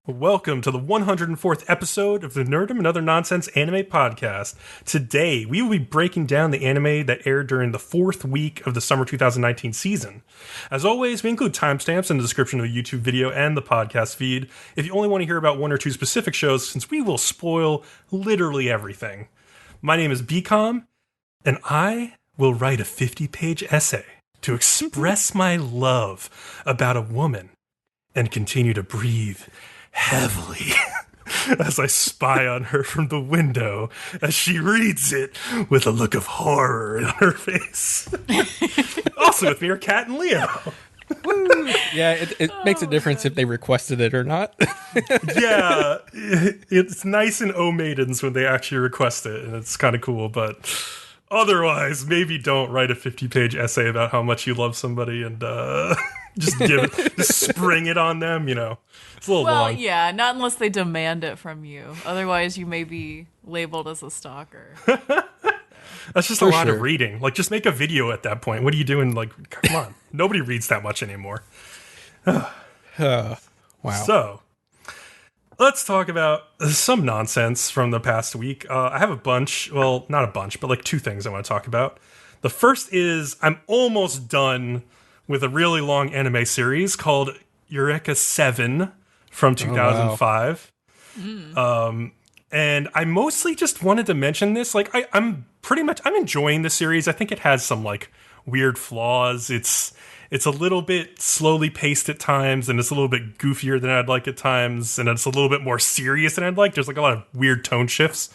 Welcome to the 104th episode of the Nerdom and Other Nonsense Anime Podcast. Today, we will be breaking down the anime that aired during the fourth week of the summer 2019 season. As always, we include timestamps in the description of the YouTube video and the podcast feed if you only want to hear about one or two specific shows, since we will spoil literally everything. My name is Bcom, and I will write a 50-page essay to express my love about a woman and continue to breathe heavily as I spy on her from the window as she reads it with a look of horror in her face. Also with me are Kat and Leo. Woo. Yeah, it makes a difference if they requested it or not. Yeah, it's nice in O Maidens when they actually request it, and it's kind of cool, but otherwise, maybe don't write a 50-page essay about how much you love somebody and just spring it on them, you know. It's a little long. Well, yeah, not unless they demand it from you. Otherwise, you may be labeled as a stalker. That's just a lot of reading. Like, just make a video at that point. What are you doing? Like, come on. Nobody reads that much anymore. Wow. So, let's talk about some nonsense from the past week. I have a bunch. Well, not a bunch, but like two things I want to talk about. The first is I'm almost done with a really long anime series called Eureka 7 from 2005. Oh, wow. And I mostly just wanted to mention this. Like, I'm enjoying the series. I think it has some like weird flaws. It's a little bit slowly paced at times, and it's a little bit goofier than I'd like at times, and it's a little bit more serious than I'd like. There's like a lot of weird tone shifts.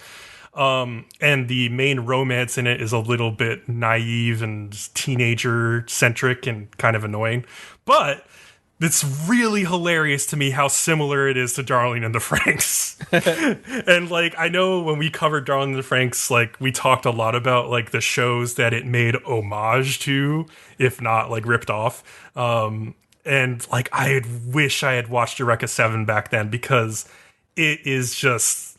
And the main romance in it is a little bit naive and teenager centric and kind of annoying. But it's really hilarious to me how similar it is to Darling in the Franxx. And like, I know when we covered Darling in the Franxx, like we talked a lot about like the shows that it made homage to, if not like ripped off. And like, I wish I had watched Eureka 7 back then, because it is just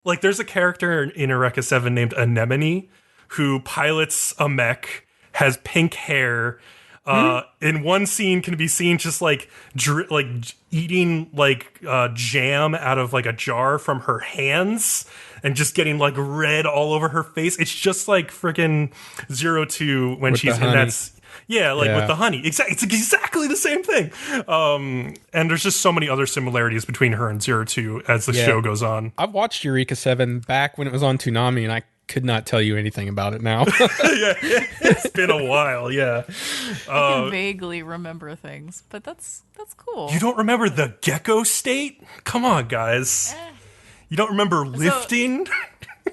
like, there's a character in Eureka 7 named Anemone who pilots a mech, has pink hair. In one scene can be seen just like eating like jam out of like a jar from her hands and just getting like red all over her face. It's just like freaking 02 when she's in that. With the honey. It's exactly the same thing. And there's just so many other similarities between her and 02 as the show goes on. I've watched Eureka 7 back when it was on Toonami, and I could not tell you anything about it now. It's been a while, yeah. I can vaguely remember things, but that's cool. You don't remember the gecko state? Come on, guys. You don't remember lifting?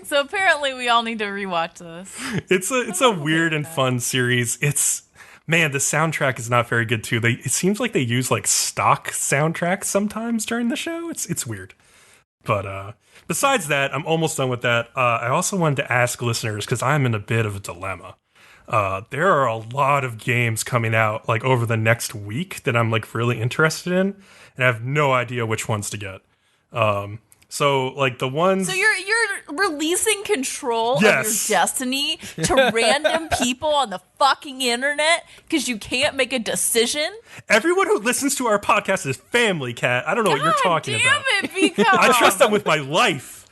So apparently we all need to rewatch this. It's a weird and fun series. Man, the soundtrack is not very good too. It seems like they use like stock soundtracks sometimes during the show. It's weird. But besides that, I'm almost done with that. I also wanted to ask listeners, because I'm in a bit of a dilemma. There are a lot of games coming out like over the next week that I'm like really interested in, and I have no idea which ones to get. So like the ones. So you're releasing control of your destiny to random people on the fucking internet because you can't make a decision? Everyone who listens to our podcast is family, Kat. I don't know what you're talking about. Damn it, Bcom. I trust them with my life.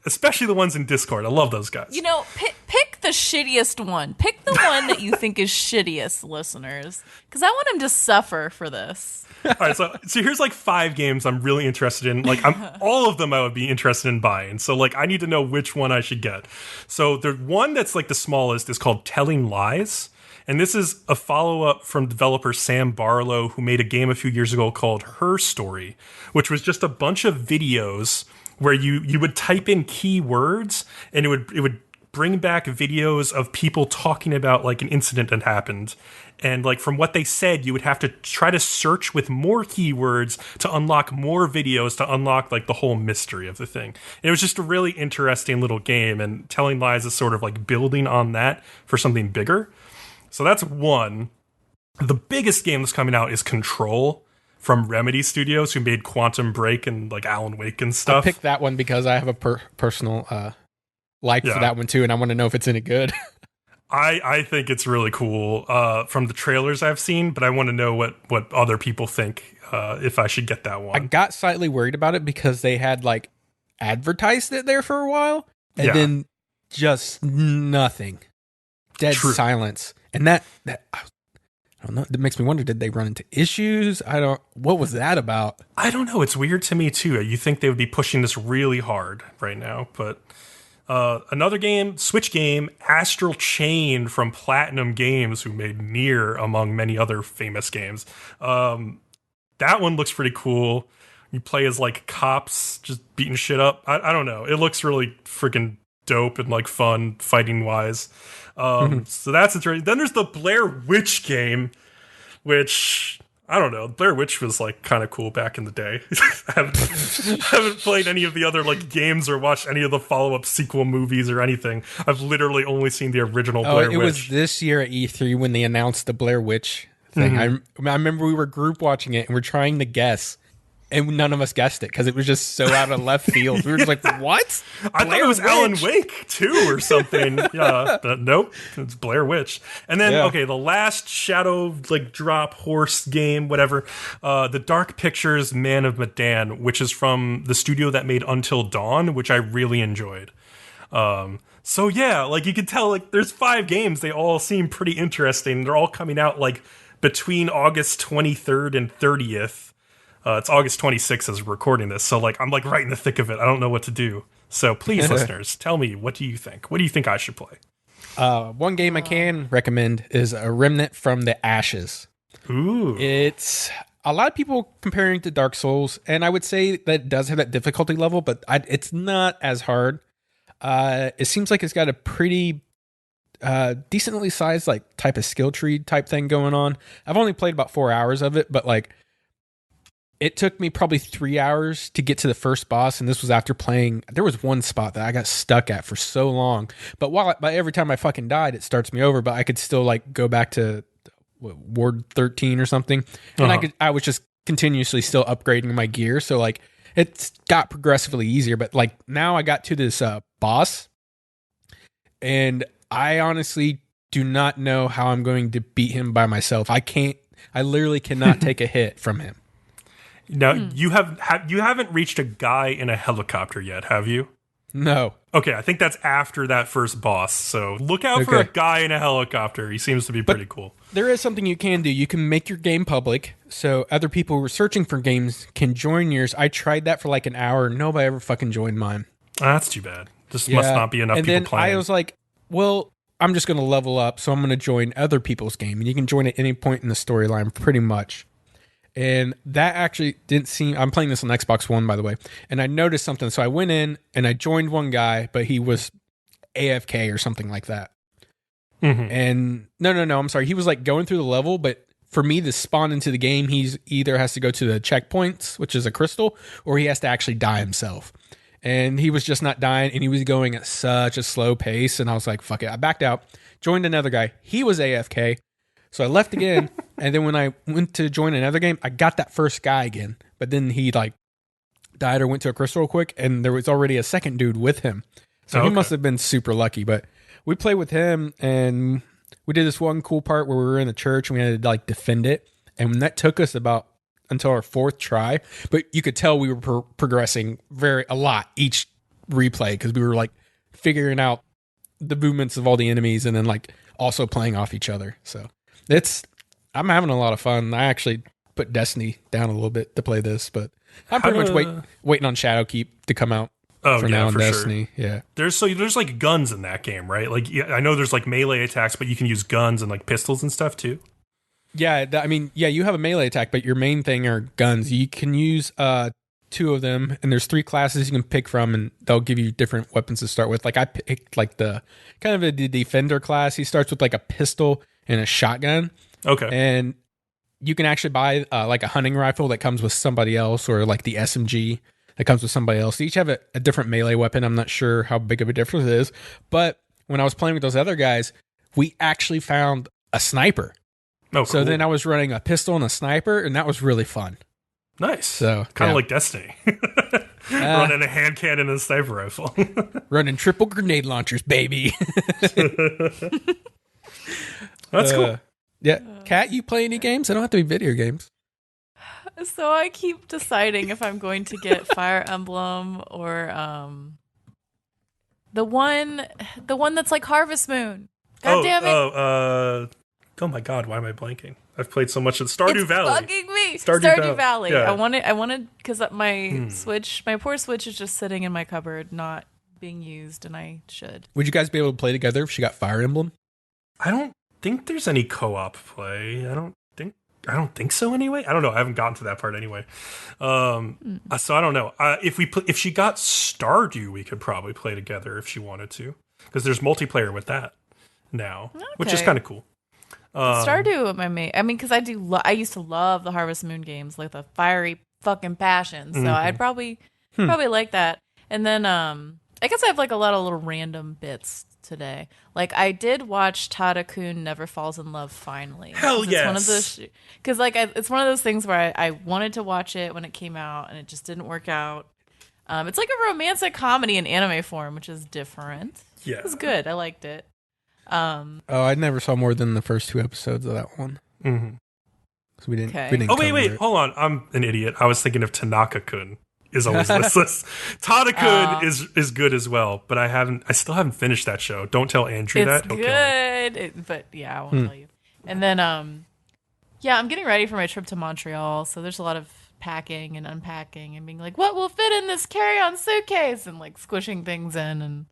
Especially the ones in Discord. I love those guys. You know, pick the shittiest one. Pick the one that you think is shittiest, listeners. Because I want them to suffer for this. All right, so here's like 5 games I'm really interested in. Like, all of them I would be interested in buying. So like, I need to know which one I should get. So the one that's like the smallest is called Telling Lies. And this is a follow-up from developer Sam Barlow, who made a game a few years ago called Her Story, which was just a bunch of videos where you would type in keywords and it would bring back videos of people talking about like an incident that happened. And like from what they said, you would have to try to search with more keywords to unlock more videos to unlock like the whole mystery of the thing. And it was just a really interesting little game, and Telling Lies is sort of like building on that for something bigger. So that's one. The biggest game that's coming out is Control from Remedy Studios, who made Quantum Break and like Alan Wake and stuff. I picked that one because I have a personal like for that one too, and I want to know if it's any good. I think it's really cool from the trailers I've seen, but I want to know what other people think if I should get that one. I got slightly worried about it because they had like advertised it there for a while and then just nothing. Dead silence. And that I don't know, that makes me wonder, did they run into issues? What was that about? I don't know. It's weird to me too. You think they would be pushing this really hard right now, but another game, Switch game, Astral Chain from Platinum Games, who made Nier among many other famous games. That one looks pretty cool. You play as like cops just beating shit up. I don't know. It looks really freaking dope and like fun fighting wise. So that's interesting. Then there's the Blair Witch game, which I don't know. Blair Witch was like kind of cool back in the day. I haven't played any of the other like games or watched any of the follow-up sequel movies or anything. I've literally only seen the original Blair Witch. It was this year at E3 when they announced the Blair Witch thing. I remember we were group watching it and we're trying to guess. And none of us guessed it because it was just so out of left field. We were just like, what? I thought it was Alan Wake, too, or something. Nope. It's Blair Witch. And then, okay, the last Shadow like drop horse game, whatever. The Dark Pictures Man of Medan, which is from the studio that made Until Dawn, which I really enjoyed. So, yeah, like you could tell, like there's 5 games. They all seem pretty interesting. They're all coming out like between August 23rd and 30th. It's August 26th as we're recording this, so like I'm like right in the thick of it. I don't know what to do. So please, listeners, tell me, what do you think? What do you think I should play? One game I can recommend is a Remnant from the Ashes. Ooh. It's a lot of people comparing it to Dark Souls, and I would say that it does have that difficulty level, but it's not as hard. It seems like it's got a pretty decently sized like type of skill tree type thing going on. I've only played about 4 hours of it, but like it took me probably 3 hours to get to the first boss, and this was after playing. There was one spot that I got stuck at for so long, but every time I fucking died, it starts me over. But I could still like go back to Ward 13 or something, and I was just continuously still upgrading my gear, so like it got progressively easier. But like now I got to this boss, and I honestly do not know how I'm going to beat him by myself. I literally cannot take a hit from him. Now, you haven't reached a guy in a helicopter yet, have you? No. Okay, I think that's after that first boss. So look out for a guy in a helicopter. He seems to be pretty cool. There is something you can do. You can make your game public, so other people who are searching for games can join yours. I tried that for like an hour. Nobody ever fucking joined mine. That's too bad. Must not be enough people playing. And then I was like, well, I'm just going to level up, so I'm going to join other people's game. And you can join at any point in the storyline, pretty much. And that actually didn't seem... I'm playing this on Xbox One, by the way. And I noticed something. So I went in and I joined one guy, but he was AFK or something like that. Mm-hmm. And no, I'm sorry. He was like going through the level, but for me to spawn into the game, he's either has to go to the checkpoints, which is a crystal, or he has to actually die himself. And he was just not dying, and he was going at such a slow pace. And I was like, fuck it. I backed out, joined another guy. He was AFK. So I left again, and then when I went to join another game, I got that first guy again. But then he like died or went to a crystal real quick, and there was already a second dude with him. So he must have been super lucky. But we played with him, and we did this one cool part where we were in the church, and we had to like defend it. And that took us about until our 4th try. But you could tell we were progressing a lot each replay because we were like figuring out the movements of all the enemies and then like also playing off each other. So I'm having a lot of fun. I actually put Destiny down a little bit to play this, but I'm pretty much waiting on Shadowkeep to come out for now in Destiny. Sure. Yeah. There's like guns in that game, right? Like I know there's like melee attacks, but you can use guns and like pistols and stuff too. Yeah, you have a melee attack, but your main thing are guns. You can use 2 of them, and there's 3 classes you can pick from, and they'll give you different weapons to start with. Like I picked like the kind of the defender class. He starts with like a pistol and a shotgun. Okay. And you can actually buy like a hunting rifle that comes with somebody else, or like the SMG that comes with somebody else. They each have a different melee weapon. I'm not sure how big of a difference it is. But when I was playing with those other guys, we actually found a sniper. Oh, cool. So then I was running a pistol and a sniper, and that was really fun. Nice. So kind of like Destiny. Running a hand cannon and a sniper rifle. Running triple grenade launchers, baby. That's cool. Yeah. Kat, you play any games? They don't have to be video games. So I keep deciding if I'm going to get Fire Emblem or the one that's like Harvest Moon. God damn it! Oh my God, why am I blanking? I've played so much of Stardew Valley. It's bugging me. Stardew Valley. Yeah. I wanted because my my poor Switch is just sitting in my cupboard, not being used, and I should. Would you guys be able to play together if she got Fire Emblem? I don't think there's any co-op play. I don't think so anyway. I don't know. I haven't gotten to that part anyway. So I don't know. If she got Stardew, we could probably play together if she wanted to, because there's multiplayer with that now, which is kind of cool. Stardew, I mean, because I used to love the Harvest Moon games, like the fiery fucking passion. So I'd probably like that. And then I guess I have like a lot of little random bits today. Like I did watch Tada Never Falls in Love finally. Hell yes. It's one of those because it's one of those things where I wanted to watch it when it came out and it just didn't work out. It's like a romantic comedy in anime form, which is different. Yeah, it was good. I liked it. I never saw more than the first 2 episodes of that one. Mm-hmm. So we didn't. Okay. We didn't Oh wait, hold on. I'm an idiot. I was thinking of Tanaka-kun. Is always listless. Tada-kun is good as well, but I still haven't finished that show. Don't tell Andrew that. It's good, but yeah, I won't tell you. And then, I'm getting ready for my trip to Montreal, so there's a lot of packing and unpacking and being like, what will fit in this carry-on suitcase, and like squishing things in, and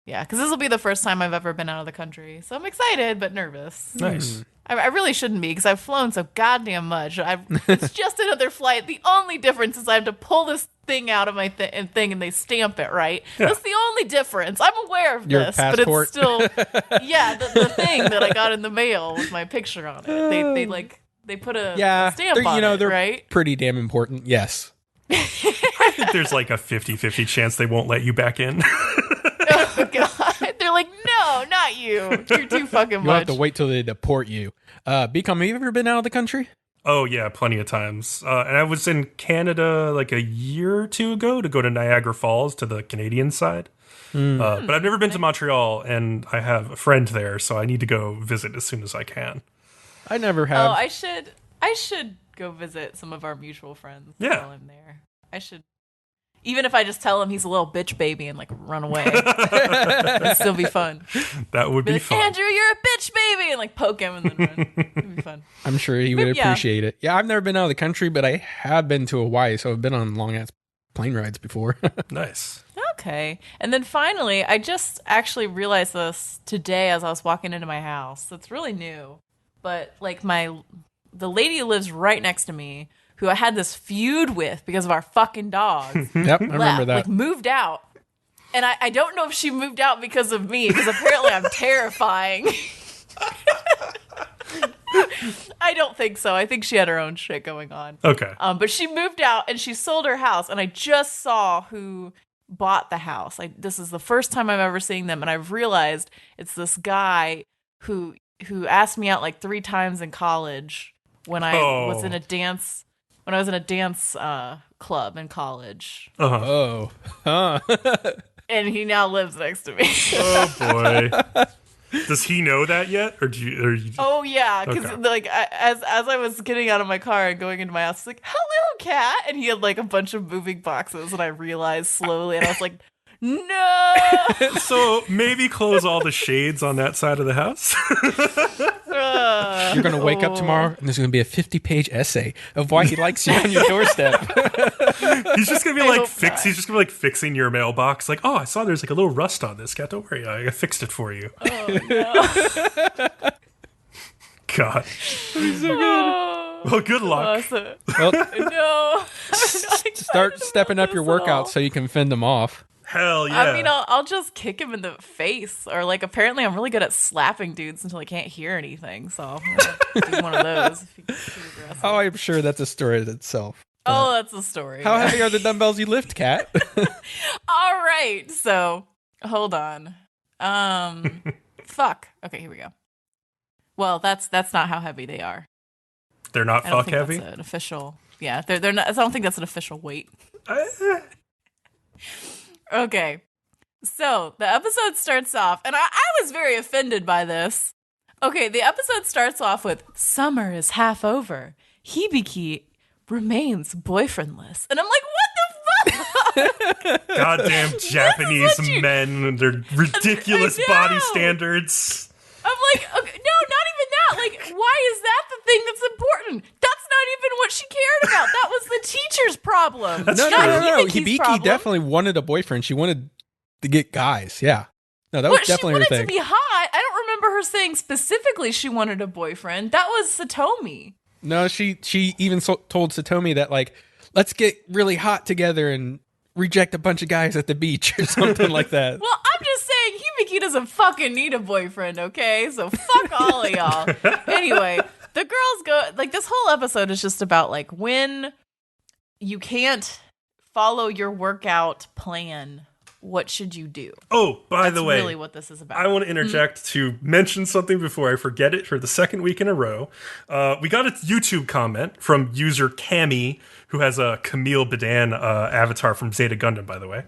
because this will be the first time I've ever been out of the country, so I'm excited but nervous. Nice. I really shouldn't be because I've flown so goddamn much. It's just another flight. The only difference is I have to pull this thing out of my thing and they stamp it, right? Yeah. That's the only difference. I'm aware of Your this, passport. but it's still the thing that I got in the mail with my picture on it. They put a stamp on it, they're right? pretty damn important. Yes. I think there's like a 50-50 chance they won't let you back in. Oh God! They're like, no, not you. You're too fucking much. You'll have to wait till they deport you. Bcom, have you ever been out of the country? Oh yeah, plenty of times. And I was in Canada like a year or 2 ago to go to Niagara Falls to the Canadian side. But I've never been to Montreal, and I have a friend there, so I need to go visit as soon as I can. I never have. Oh, I should go visit some of our mutual friends while I'm there. I should. Even if I just tell him he's a little bitch baby and like run away, it'd still be fun. That would be like, fun. Andrew, you're a bitch baby, and like poke him and then run. It'd be fun. I'm sure he would appreciate it. Yeah, I've never been out of the country, but I have been to Hawaii, so I've been on long ass plane rides before. Nice. Okay, and then finally, I just actually realized this today as I was walking into my house. It's really new, but like the lady who lives right next to me, who I had this feud with because of our fucking dogs. Yep, I remember that. Like moved out. And I don't know if she moved out because of me, because apparently I'm terrifying. I don't think so. I think she had her own shit going on. Okay. But she moved out and she sold her house, and I just saw who bought the house. This is the first time I'm ever seeing them, and I've realized it's this guy who asked me out like 3 times in college when I was in a dance. When I was in a dance club in college. Uh-huh. Oh. And he now lives next to me. Oh, boy. Does he know that yet? Or do you Oh, yeah. Because as I was getting out of my car and going into my house, it's like, hello, Kat. And he had like a bunch of moving boxes. And I realized slowly. And I was like, no. So maybe close all the shades on that side of the house. You're going to wake up tomorrow and there's going to be a 50-page essay of why he likes you on your doorstep. He's just going to be he's just going to be fixing your mailbox. Like, oh, I saw there's like a little rust on this, Kat. Don't worry. I fixed it for you. Oh, no. God. He's so good. Well, good luck. Well, No. start stepping up your workouts so you can fend them off. Hell yeah. I mean, I'll just kick him in the face. Or, like, apparently I'm really good at slapping dudes until I can't hear anything. So I'm going to do one of those. If you get too aggressive. Oh, I'm sure that's a story in itselp. Oh, that's a story. How heavy are the dumbbells you lift, Kat? All right. So, hold on. Fuck. Okay, here we go. Well, that's not how heavy they are. They're not I don't fuck think heavy? That's an official. Yeah, they're not. I don't think that's an official weight. Okay. So the episode starts off, and I was very offended by this. Okay, the episode starts off with summer is half over. Hibiki remains boyfriendless. And I'm like, what the fuck? Goddamn Japanese men and their ridiculous body standards. I'm like, okay, no, not even that. Like, why is that the thing that's important? That's not even what she cared about. That was the teacher's problem. No. Hibiki's Hibiki problem. definitely wanted a boyfriend. She wanted to get guys. Yeah. No, that was definitely her she thing. wanted to be hot. I don't remember her saying specifically she wanted a boyfriend. That was Satomi. No, she even told Satomi that, like, let's get really hot together and reject a bunch of guys at the beach or something like that. Well, I'm just saying Hibiki doesn't fucking need a boyfriend, okay? So fuck all of y'all. Anyway, the girls go, like, this whole episode is just about, like, when you can't follow your workout plan, what should you do? Oh, by the way, that's really what this is about. I want to interject to mention something before I forget it for the second week in a row. We got a YouTube comment from user Cammy, who has a Camille Badan avatar from Zeta Gundam, by the way,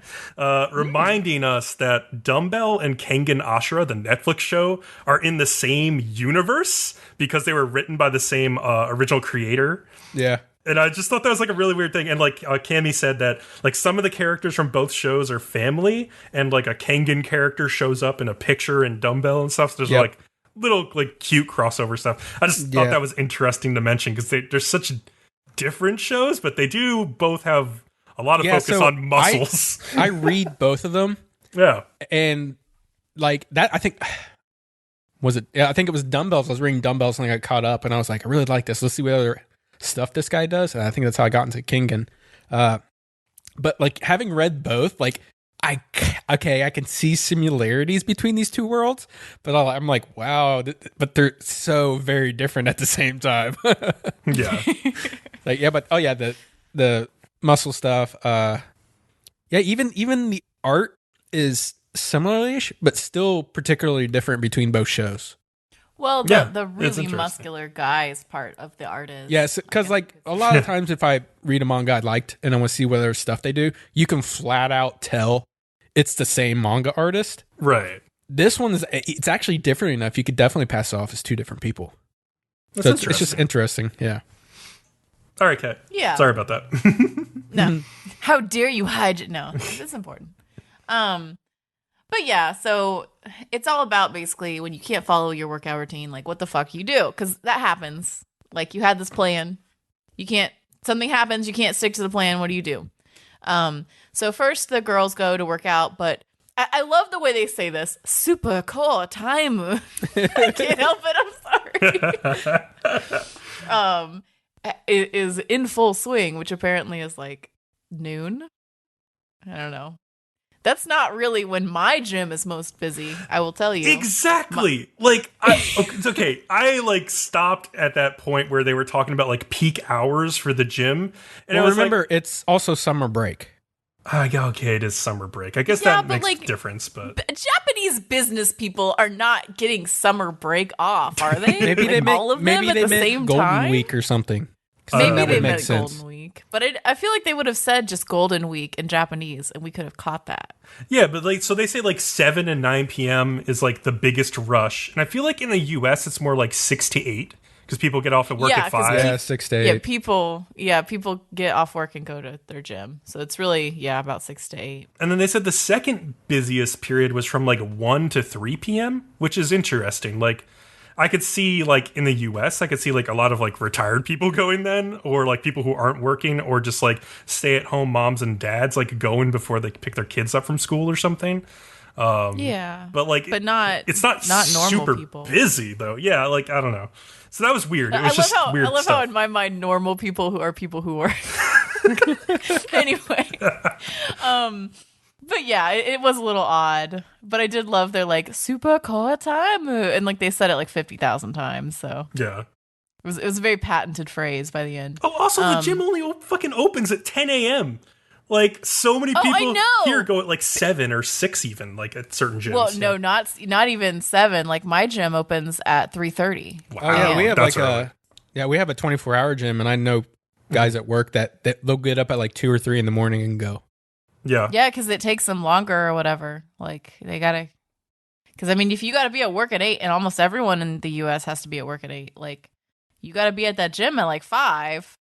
reminding us that Dumbbell and Kengan Ashura, the Netflix show, are in the same universe because they were written by the same original creator. Yeah. And I just thought that was like a really weird thing. And like Cammy said that like some of the characters from both shows are family, and like a Kengan character shows up in a picture in Dumbbell and stuff. So there's like little like cute crossover stuff. I just thought that was interesting to mention because they're such different shows, but they do both have a lot of focus on muscles. I read both of them. Yeah. And like that, I think I think it was Dumbbells. I was reading Dumbbells and I got caught up and I was like, I really like this. Let's see what other stuff this guy does. And I think that's how I got into Kengan. But like having read both, like I can see similarities between these two worlds, but I'm like, wow, but they're so very different at the same time. Yeah. Like, yeah, but the muscle stuff. Yeah, even the art is similar-ish, but still particularly different between both shows. Well, the really muscular guys part of the art is. Yes, because like a lot of times if I read a manga I liked and I want to see what other stuff they do, you can flat out tell it's the same manga artist. Right. This one it's actually different enough. You could definitely pass it off as two different people. So it's just interesting. Yeah. All right, Kat. Yeah. Sorry about that. No. How dare you hide it? No, it's important. But yeah, so it's all about basically when you can't follow your workout routine, like what the fuck you do, because that happens. Like you had this plan, something happens, you can't stick to the plan. What do you do? So first the girls go to work out, but I love the way they say this. Super cool time. I can't help it. I'm sorry. It is in full swing, which apparently is like noon. I don't know. That's not really when my gym is most busy, I will tell you. Exactly. It's okay. I like stopped at that point where they were talking about like peak hours for the gym. And well, remember, it's also summer break. Okay, it is summer break. I guess that makes a difference, but Japanese business people are not getting summer break off, are they? Maybe they make all of them at the same Golden time? Week or something. Maybe they meant Golden Week, but I feel like they would have said just Golden Week in Japanese, and we could have caught that. Yeah, but like, so they say like 7 and 9 p.m. is like the biggest rush, and I feel like in the U.S. it's more like 6 to 8 because people get off at work at 5. Yeah, 6 to 8. People get off work and go to their gym, so it's really about 6 to 8. And then they said the second busiest period was from like 1 to 3 p.m., which is interesting. Like, I could see, like, in the U.S., I could see, like, a lot of, like, retired people going then, or, like, people who aren't working, or just, like, stay-at-home moms and dads, like, going before they pick their kids up from school or something. But, like, it's not normal super people. Busy, though. Yeah, like, I don't know. So that was weird. It was weird I love stuff. how, in my mind, normal people who are people who work. Anyway. But yeah, it was a little odd. But I did love their like super cool time, and like they said it like 50,000 times. So yeah, it was a very patented phrase by the end. Oh, also the gym only fucking opens at 10 a.m. Like so many people here go at like 7 or 6 even, like at certain gyms. Well, no, not even 7. Like my gym opens at 3:30. Wow. Oh yeah, we have we have a 24-hour gym, and I know guys at work that they'll get up at like 2 or 3 in the morning and go. Yeah. Yeah, because it takes them longer or whatever. Like, they gotta. Because, I mean, if you gotta be at work at 8, and almost everyone in the U.S. has to be at work at 8, like, you gotta be at that gym at like 5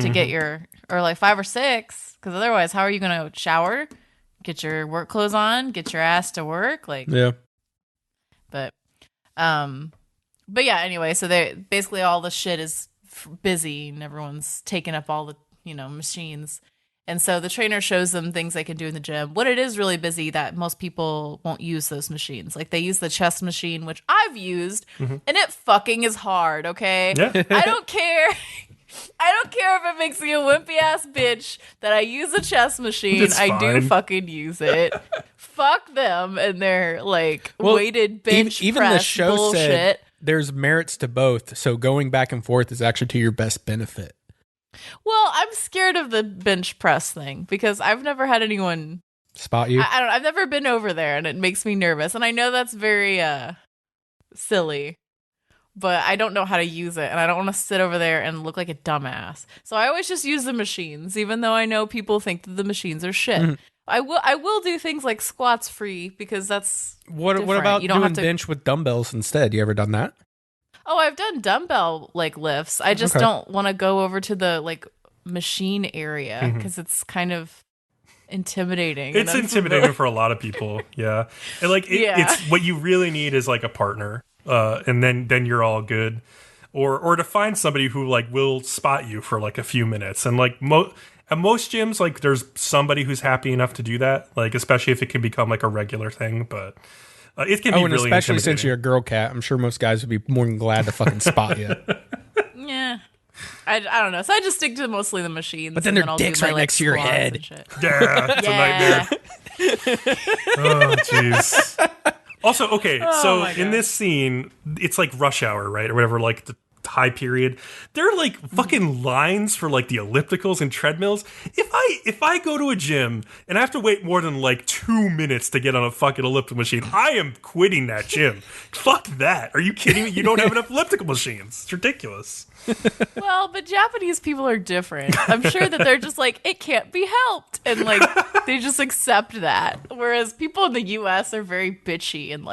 to get your. Or like 5 or 6. Because otherwise, how are you gonna shower, get your work clothes on, get your ass to work? Like, Yeah. But yeah, anyway, so they basically all the shit is busy and everyone's taking up all the, machines. And so the trainer shows them things they can do in the gym. When it is really busy, that most people won't use those machines. Like, they use the chest machine, which I've used, and it fucking is hard, okay? Yeah. I don't care. I don't care if it makes me a wimpy ass bitch that I use a chest machine. It's I do fine. fucking use it. Fuck them and their weighted bench even press the show bullshit. said there's merits to both. So going back and forth is actually to your best benefit. Well, I'm scared of the bench press thing because I've never had anyone Spot you? I don't. I've never been over there, and it makes me nervous. And I know that's very silly, but I don't know how to use it, and I don't want to sit over there and look like a dumbass. So I always just use the machines, even though I know people think that the machines are shit. Mhm. I will do things like squats free because that's What different. about You don't doing have to- bench with dumbbells instead? You ever done that? Oh, I've done dumbbell lifts. I just Okay. don't want to go over to the machine area because it's kind of intimidating. It's and intimidating for a lot of people. Yeah. And it's what you really need is like a partner. And then you're all good. Or to find somebody who will spot you for a few minutes. And at most gyms, there's somebody who's happy enough to do that. Especially if it can become a regular thing, but it can be and really especially since intimidating. you're a girl cat, I'm sure most guys would be more than glad to fucking spot you. Yeah. I don't know. So I just stick to mostly the machines. But then and their I'll do dick's my, right next to your squats head. and shit. Yeah, it's a nightmare. Oh, jeez. Also, okay, so my in God. this scene, it's rush hour, right? Or whatever, the high period. There are fucking lines for the ellipticals and treadmills. If I go to a gym and I have to wait more than 2 minutes to get on a fucking elliptical machine, I am quitting that gym. Fuck that. Are you kidding me? You don't have enough elliptical machines. It's ridiculous. Well, but Japanese people are different. I'm sure that they're just it can't be helped. And they just accept that. Whereas people in the US are very bitchy and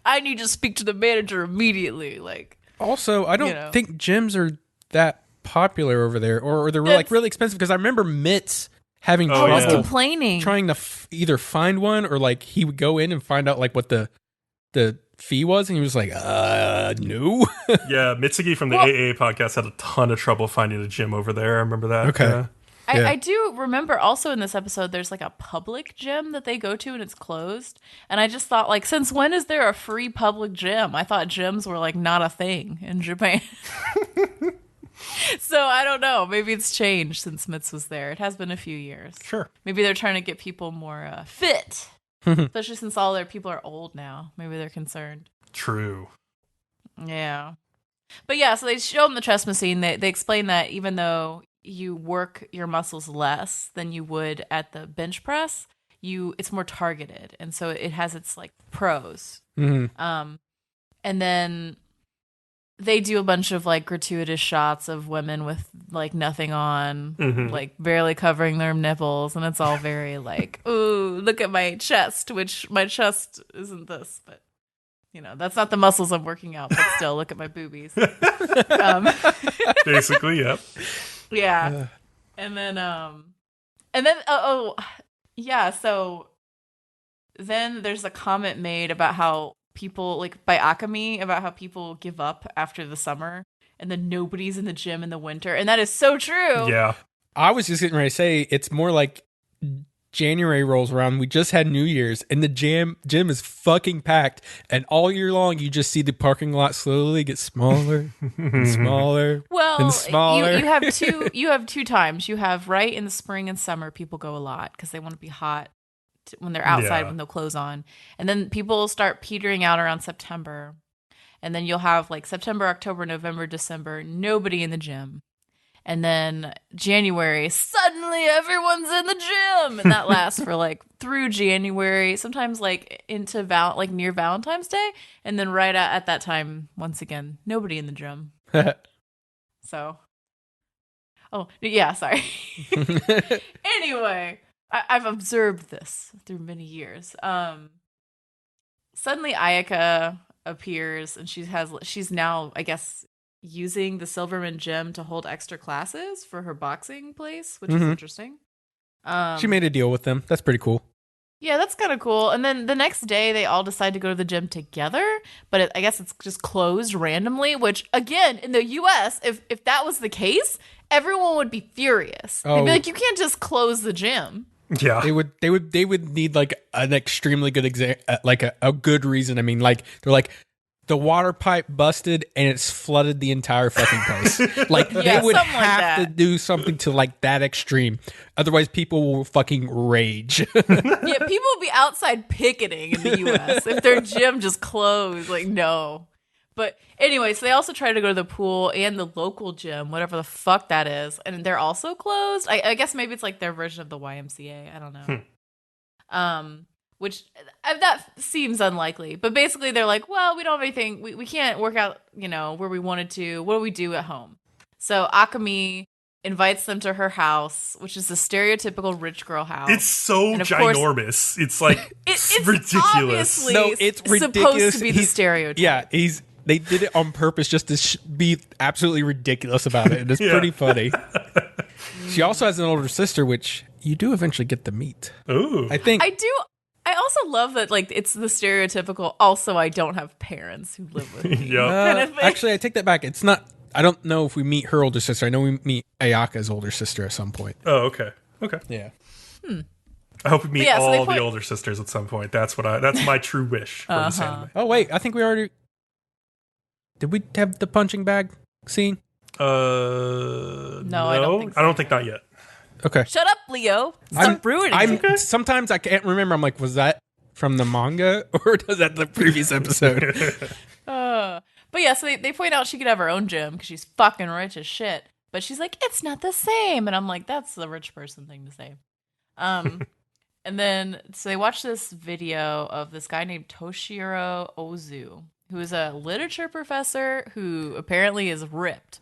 I need to speak to the manager immediately. Also, I don't think gyms are that popular over there, or they're really expensive. Because I remember Mitz having Oh, I was yeah. complaining. trying to either find one or he would go in and find out what the fee was, and he was like, no. Yeah, Mitsugi from the AA podcast had a ton of trouble finding a gym over there. I remember that. Okay. Yeah. Yeah. I do remember also in this episode there's a public gym that they go to and it's closed. And I just thought since when is there a free public gym? I thought gyms were not a thing in Japan. So I don't know. Maybe it's changed since Mitz was there. It has been a few years. Sure. Maybe they're trying to get people more fit. Especially since all their people are old now. Maybe they're concerned. True. Yeah. But yeah, so they show them the chest machine. They explain that even though you work your muscles less than you would at the bench press, it's more targeted. And so it has its pros. Mhm. And then they do a bunch of gratuitous shots of women with nothing on, barely covering their nipples, and it's all very ooh, look at my chest, which my chest isn't this, but that's not the muscles I'm working out, but still look at my boobies. Basically, yep. Yeah. And then yeah, so then there's a comment made about how people by Akami about how people give up after the summer and then nobody's in the gym in the winter, and that is so true. Yeah. I was just getting ready to say it's more January rolls around. We just had New Year's, and the gym is fucking packed. And all year long, you just see the parking lot slowly get smaller and smaller. Well, and smaller. You have two times. You have right in the spring and summer, people go a lot because they want to be hot when they're outside Yeah. with no clothes on, and then people start petering out around September, and then you'll have September, October, November, December, nobody in the gym. And then January, suddenly everyone's in the gym, and that lasts for through January, sometimes into near Valentine's Day, and then right at that time, once again, nobody in the gym. So, oh yeah, sorry. Anyway, I've observed this through many years. Suddenly Ayaka appears, and she's now, I guess, using the Silverman gym to hold extra classes for her boxing place, which is interesting. She made a deal with them. That's pretty cool. Yeah, that's kind of cool. And then the next day, they all decide to go to the gym together, but I guess it's just closed randomly. Which, again, in the U.S., if that was the case, everyone would be furious. They'd be like, "You can't just close the gym." Yeah, they would need like an extremely good like a good reason. I mean, like they're like the water pipe busted and it's flooded the entire fucking place. Like they would have to do something to like that extreme. Otherwise, people will fucking rage. Yeah, people will be outside picketing in the U.S. if their gym just closed. Like, no. But anyway, so they also try to go to the pool and the local gym, whatever the fuck that is, and they're also closed. I guess maybe it's like their version of the YMCA. I don't know. Which that seems unlikely. But basically, they're like, well, we don't have anything. We can't work out, where we wanted to. What do we do at home? So Akemi invites them to her house, which is a stereotypical rich girl house. It's so ginormous. It's like it's ridiculous. No, it's ridiculous. Supposed to be the stereotype. Yeah, they did it on purpose just to be absolutely ridiculous about it. And it's pretty funny. She also has an older sister, which you do eventually get to meet. Ooh. I do. I also love that, like, it's the stereotypical, also, I don't have parents who live with me. Kind of thing. Actually, I take that back. It's not, I don't know if we meet her older sister. I know we meet Ayaka's older sister at some point. Oh, okay. Okay. Yeah. I hope we meet all the older sisters at some point. That's my true wish for this anime. Oh, wait. I think we already... Did we have the punching bag scene? No, I don't think so. I don't think not yet. Okay. Shut up, Leo. Stop ruining it. Sometimes I can't remember. I'm like, was that from the manga or was that the previous episode? But yeah, so they point out she could have her own gym because she's fucking rich as shit. But she's like, it's not the same. And I'm like, that's the rich person thing to say. And then, so they watch this video of this guy named Toshiro Ozu, who is a literature professor who apparently is ripped.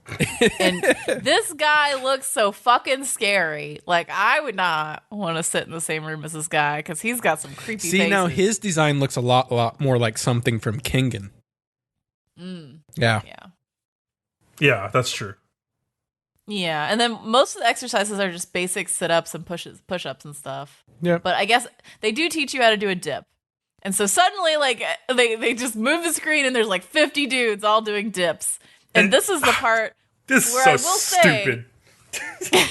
And this guy looks so fucking scary. Like, I would not want to sit in the same room as this guy because he's got some creepy faces. Now his design looks a lot more like something from Kingen. Yeah. Yeah, that's true. Yeah, and then most of the exercises are just basic sit-ups and push-ups and stuff. Yeah. But I guess they do teach you how to do a dip. And so suddenly, like, they just move the screen and there's like 50 dudes all doing dips. And this is the part where I will stupid. say,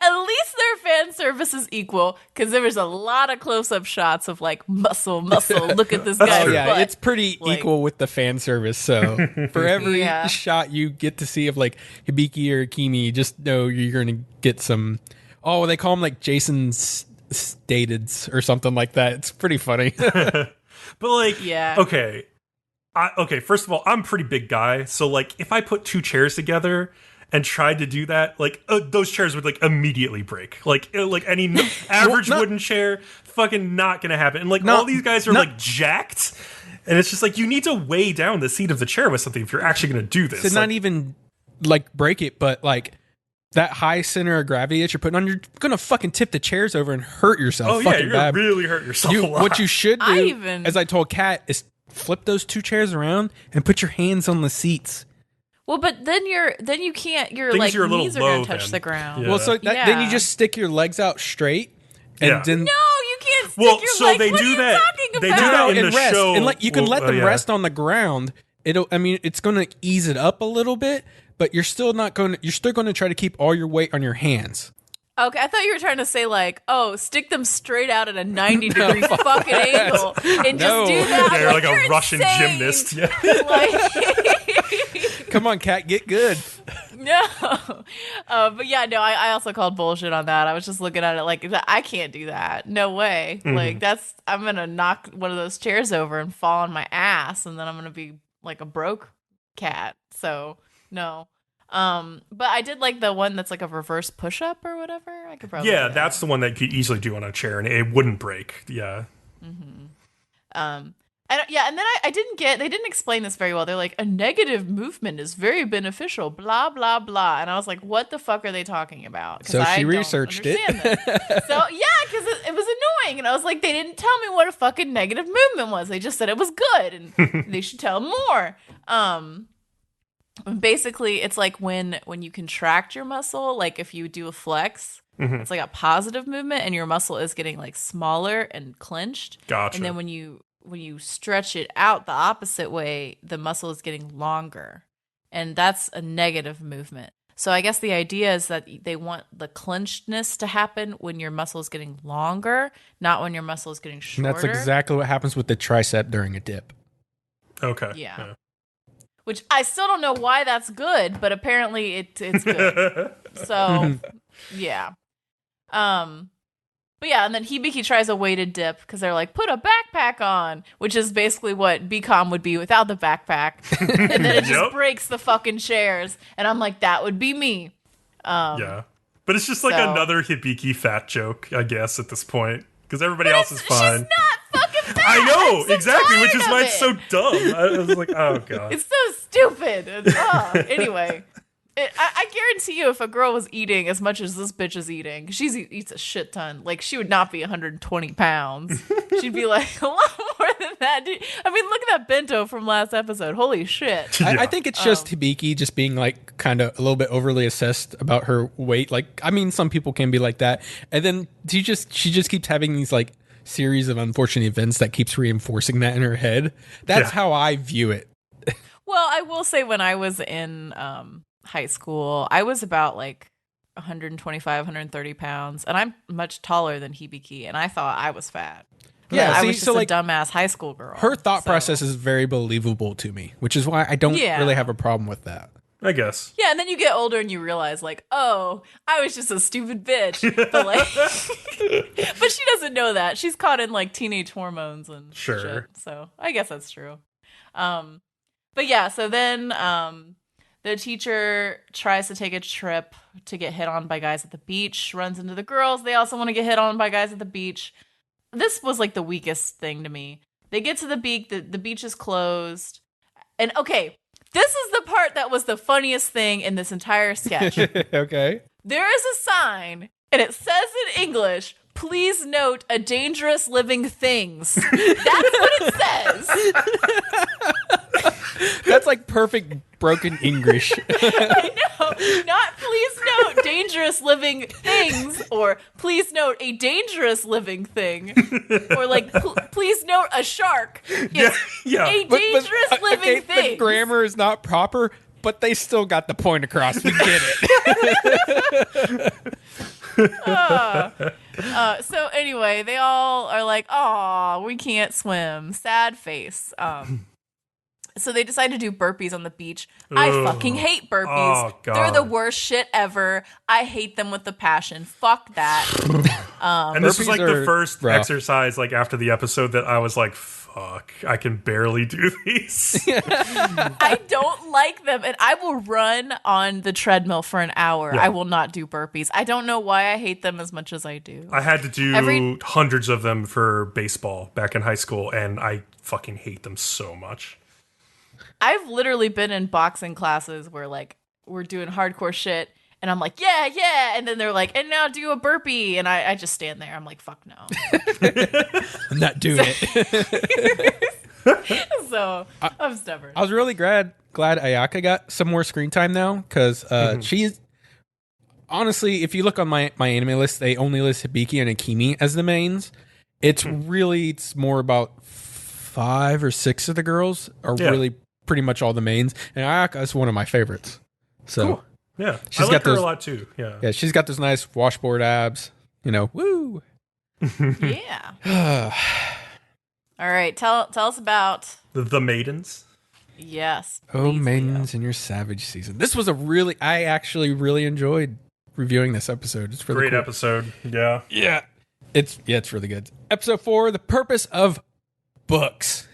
at least their fan service is equal because there was a lot of close-up shots of like muscle. Look at this guy's butt. It's pretty equal with the fan service. So for every shot you get to see of like Hibiki or Kimi, just know you're going to get some. Oh, they call him like Jason Stateds or something like that. It's pretty funny. But like, okay. First of all, I'm a pretty big guy, so like if I put two chairs together and tried to do that, like those chairs would like immediately break. Like any average wooden chair, fucking not gonna happen. And like all these guys are like jacked, and it's just like you need to weigh down the seat of the chair with something if you're actually gonna do this. To not even like break it, but like that high center of gravity that you're putting on, you're gonna fucking tip the chairs over and hurt yourself. Oh yeah, you're gonna really hurt yourself a lot. What you should do, as I told Kat, is flip those two chairs around and put your hands on the seats. Well, but then you can't. Your like knees are gonna touch the ground. Yeah. Well, so then you just stick your legs out straight, and then no, you can't. Stick your legs. They do that. They do that in the rest. show, and you can let them rest on the ground. It's going to ease it up a little bit, but you're still going to try to keep all your weight on your hands. Okay, I thought you were trying to say like, stick them straight out at a 90-degree fucking angle and just do that. Yeah, you're like a Russian gymnast. Yeah. Come on, Kat, get good. No. But yeah, no, I also called bullshit on that. I was just looking at it like, I can't do that. No way. Mm-hmm. Like, I'm going to knock one of those chairs over and fall on my ass, and then I'm going to be like a broke cat. So, no. But I did like the one that's like a reverse push-up or whatever. I could probably do that. That's the one that you could easily do on a chair, and it wouldn't break. Yeah. Mm-hmm. And then I didn't get, they didn't explain this very well. They're like, a negative movement is very beneficial, blah, blah, blah. And I was like, what the fuck are they talking about? So she researched it. So, yeah, because it was annoying. And I was like, they didn't tell me what a fucking negative movement was. They just said it was good and they should tell more. Basically, it's like when you contract your muscle, like if you do a flex, it's like a positive movement and your muscle is getting like smaller and clenched. Gotcha. And then when you stretch it out the opposite way, the muscle is getting longer. And that's a negative movement. So I guess the idea is that they want the clenchedness to happen when your muscle is getting longer, not when your muscle is getting shorter. And that's exactly what happens with the tricep during a dip. Okay. Yeah. Which I still don't know why that's good, but apparently it's good. So, yeah. But yeah, and then Hibiki tries a weighted dip because they're like, put a backpack on, which is basically what Bcom would be without the backpack. And then it just breaks the fucking chairs. And I'm like, that would be me. Yeah. But it's just like another Hibiki fat joke, I guess, at this point. Because everybody else is fine. She's not fucking fat. I know, so exactly, which is why it. it's so dumb. I was like, oh, God. It's so stupid. Anyway. I guarantee you if a girl was eating as much as this bitch is eating, she eats a shit ton. Like, she would not be 120 pounds. She'd be like, a lot more than that. Dude. I mean, look at that bento from last episode. Holy shit. Yeah. I think it's just Hibiki just being, like, kind of a little bit overly obsessed about her weight. Like, I mean, some people can be like that. And then she just keeps having these, like, series of unfortunate events that keeps reinforcing that in her head. That's how I view it. Well, I will say when I was in high school, I was about like 125, 130 pounds, and I'm much taller than Hibiki, and I thought I was fat. Yeah, I was just a dumbass high school girl. Her thought process is very believable to me, which is why I don't really have a problem with that. I guess. Yeah, and then you get older and you realize, like, oh, I was just a stupid bitch. But like, but she doesn't know that. She's caught in like teenage hormones and shit. So I guess that's true. But yeah, so then the teacher tries to take a trip to get hit on by guys at the beach, runs into the girls. They also want to get hit on by guys at the beach. This was like the weakest thing to me. They get to the beach, the beach is closed. And okay, this is the part that was the funniest thing in this entire sketch. Okay. There is a sign, and it says in English, please note a dangerous living things. That's what it says. That's like perfect broken English. I know. Not please note dangerous living things, or please note a dangerous living thing, or like please note a shark. It's a dangerous living thing. The grammar is not proper, but they still got the point across. We get it. So anyway, they all are like, "Aw, we can't swim." Sad face. So they decide to do burpees on the beach. I fucking hate burpees. Oh, God. They're the worst shit ever. I hate them with a passion. Fuck that. And this was like the first rough exercise, like after the episode, that I was like, fuck, I can barely do these. I don't like them, and I will run on the treadmill for an hour. Yeah. I will not do burpees. I don't know why I hate them as much as I do. I had to do hundreds of them for baseball back in high school, and I fucking hate them so much. I've literally been in boxing classes where like we're doing hardcore shit and I'm like, yeah. And then they're like, and now do a burpee. And I just stand there. I'm like, fuck no. I'm not doing it. So I'm stubborn. I was really glad Ayaka got some more screen time now, because she's honestly, if you look on my anime list, they only list Hibiki and Akemi as the mains. It's more about 5 or 6 of the girls are really pretty much all the mains, and Ayaka is one of my favorites. So cool. Yeah, she's I like got her a lot too. Yeah, she's got those nice washboard abs. You know, woo. Yeah. All right, tell us about the Maidens. Yes. Oh, Maidens in your Savage season. This was I actually really enjoyed reviewing this episode. It's really great cool. episode. Yeah. It's really good. Episode 4: The Purpose of Books.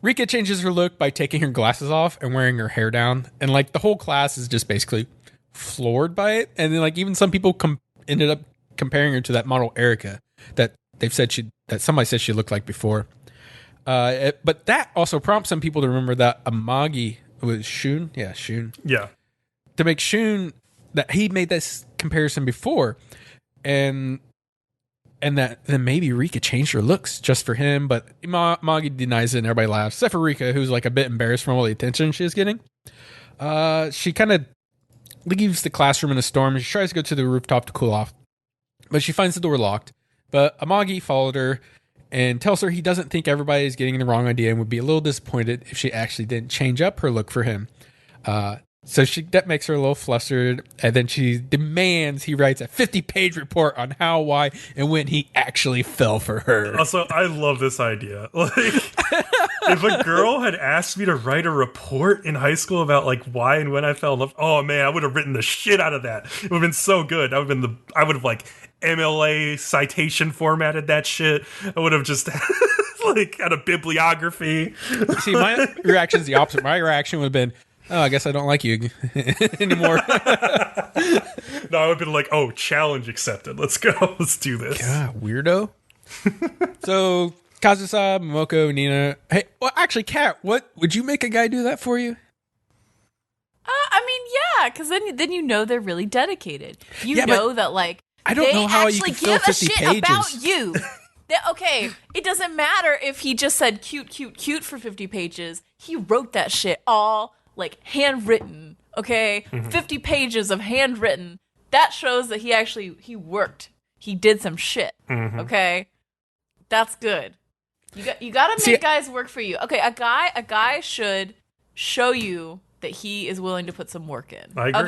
Rika changes her look by taking her glasses off and wearing her hair down, and like the whole class is just basically floored by it. And then like even some people ended up comparing her to that model Erika that they've said somebody said she looked like before. But that also prompts some people to remember that Amagi was Shun. Yeah, Shun. Yeah. To make Shun, that he made this comparison before. And that then maybe Rika changed her looks just for him, but Magi denies it and everybody laughs, except for Rika, who's like a bit embarrassed from all the attention she is getting. She kind of leaves the classroom in a storm and she tries to go to the rooftop to cool off, but she finds the door locked. But Amagi followed her and tells her he doesn't think everybody is getting the wrong idea and would be a little disappointed if she actually didn't change up her look for him. So that makes her a little flustered, and then she demands he writes a 50-page report on how, why, and when he actually fell for her. Also, I love this idea. Like, if a girl had asked me to write a report in high school about like why and when I fell in love, oh man, I would have written the shit out of that. It would have been so good. I would have like MLA citation formatted that shit. I would have just like had a bibliography. See, my reaction is the opposite. My reaction would have been, oh, I guess I don't like you anymore. No, I would have been like, oh, challenge accepted. Let's go. Let's do this. God, weirdo. So, Kazusa, Momoko, Nina. Hey, well, actually, Kat, what would you make a guy do that for you? I mean, yeah, because then you know they're really dedicated. You know that, like, I don't know how you can fill 50 shit pages about you. Okay, it doesn't matter if he just said cute, cute, cute for 50 pages. He wrote that shit all like handwritten, okay? 50 pages of handwritten. That shows that he worked. He did some shit, okay? That's good. You gotta make guys work for you. Okay, a guy should show you that he is willing to put some work in. I agree.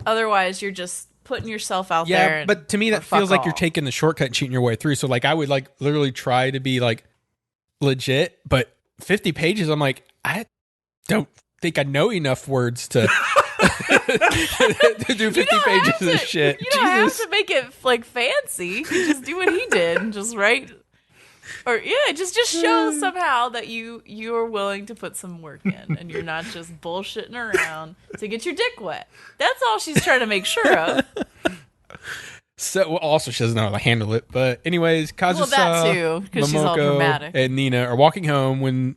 Otherwise you're just putting yourself out there. Yeah, but to me that feels like you're taking the shortcut and cheating your way through. So like I would like literally try to be like legit, but 50 pages, I'm like, I don't think I know enough words to to do 50 pages of shit. You don't have to make it like fancy. You just do what he did and just write. Or yeah, just show somehow that you're willing to put some work in and you're not just bullshitting around to get your dick wet. That's all she's trying to make sure of. So also she doesn't know how to handle it. But anyways, Kazusa, that too, because she's all dramatic, and Nina are walking home when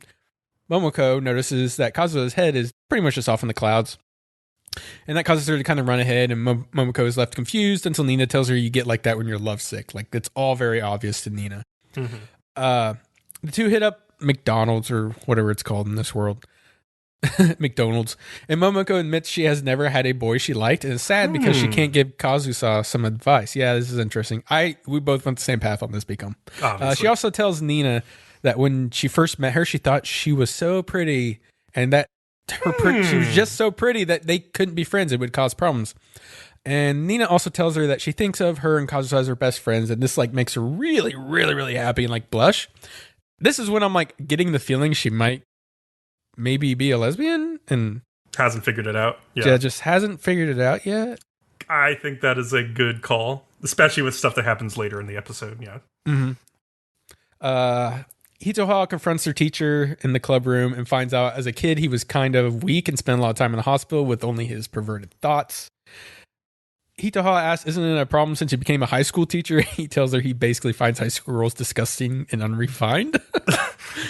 Momoko notices that Kazusa's head is pretty much just off in the clouds. And that causes her to kind of run ahead, and Momoko is left confused until Nina tells her you get like that when you're lovesick. Like, it's all very obvious to Nina. The two hit up McDonald's, or whatever it's called in this world. McDonald's. And Momoko admits she has never had a boy she liked, and is sad because she can't give Kazusa some advice. Yeah, this is interesting. We both went the same path on this, Bcom. She also tells Nina that when she first met her, she thought she was so pretty, and that she was just so pretty that they couldn't be friends. It would cause problems. And Nina also tells her that she thinks of her and Kazusa as her best friends, and this like makes her really, really, really happy and like blush. This is when I'm like getting the feeling she might maybe be a lesbian and hasn't figured it out. Yeah, just hasn't figured it out yet. I think that is a good call, especially with stuff that happens later in the episode. Yeah. Hitoha confronts her teacher in the club room and finds out as a kid he was kind of weak and spent a lot of time in the hospital with only his perverted thoughts. Hitoha asks, isn't it a problem since he became a high school teacher? He tells her he basically finds high school girls disgusting and unrefined.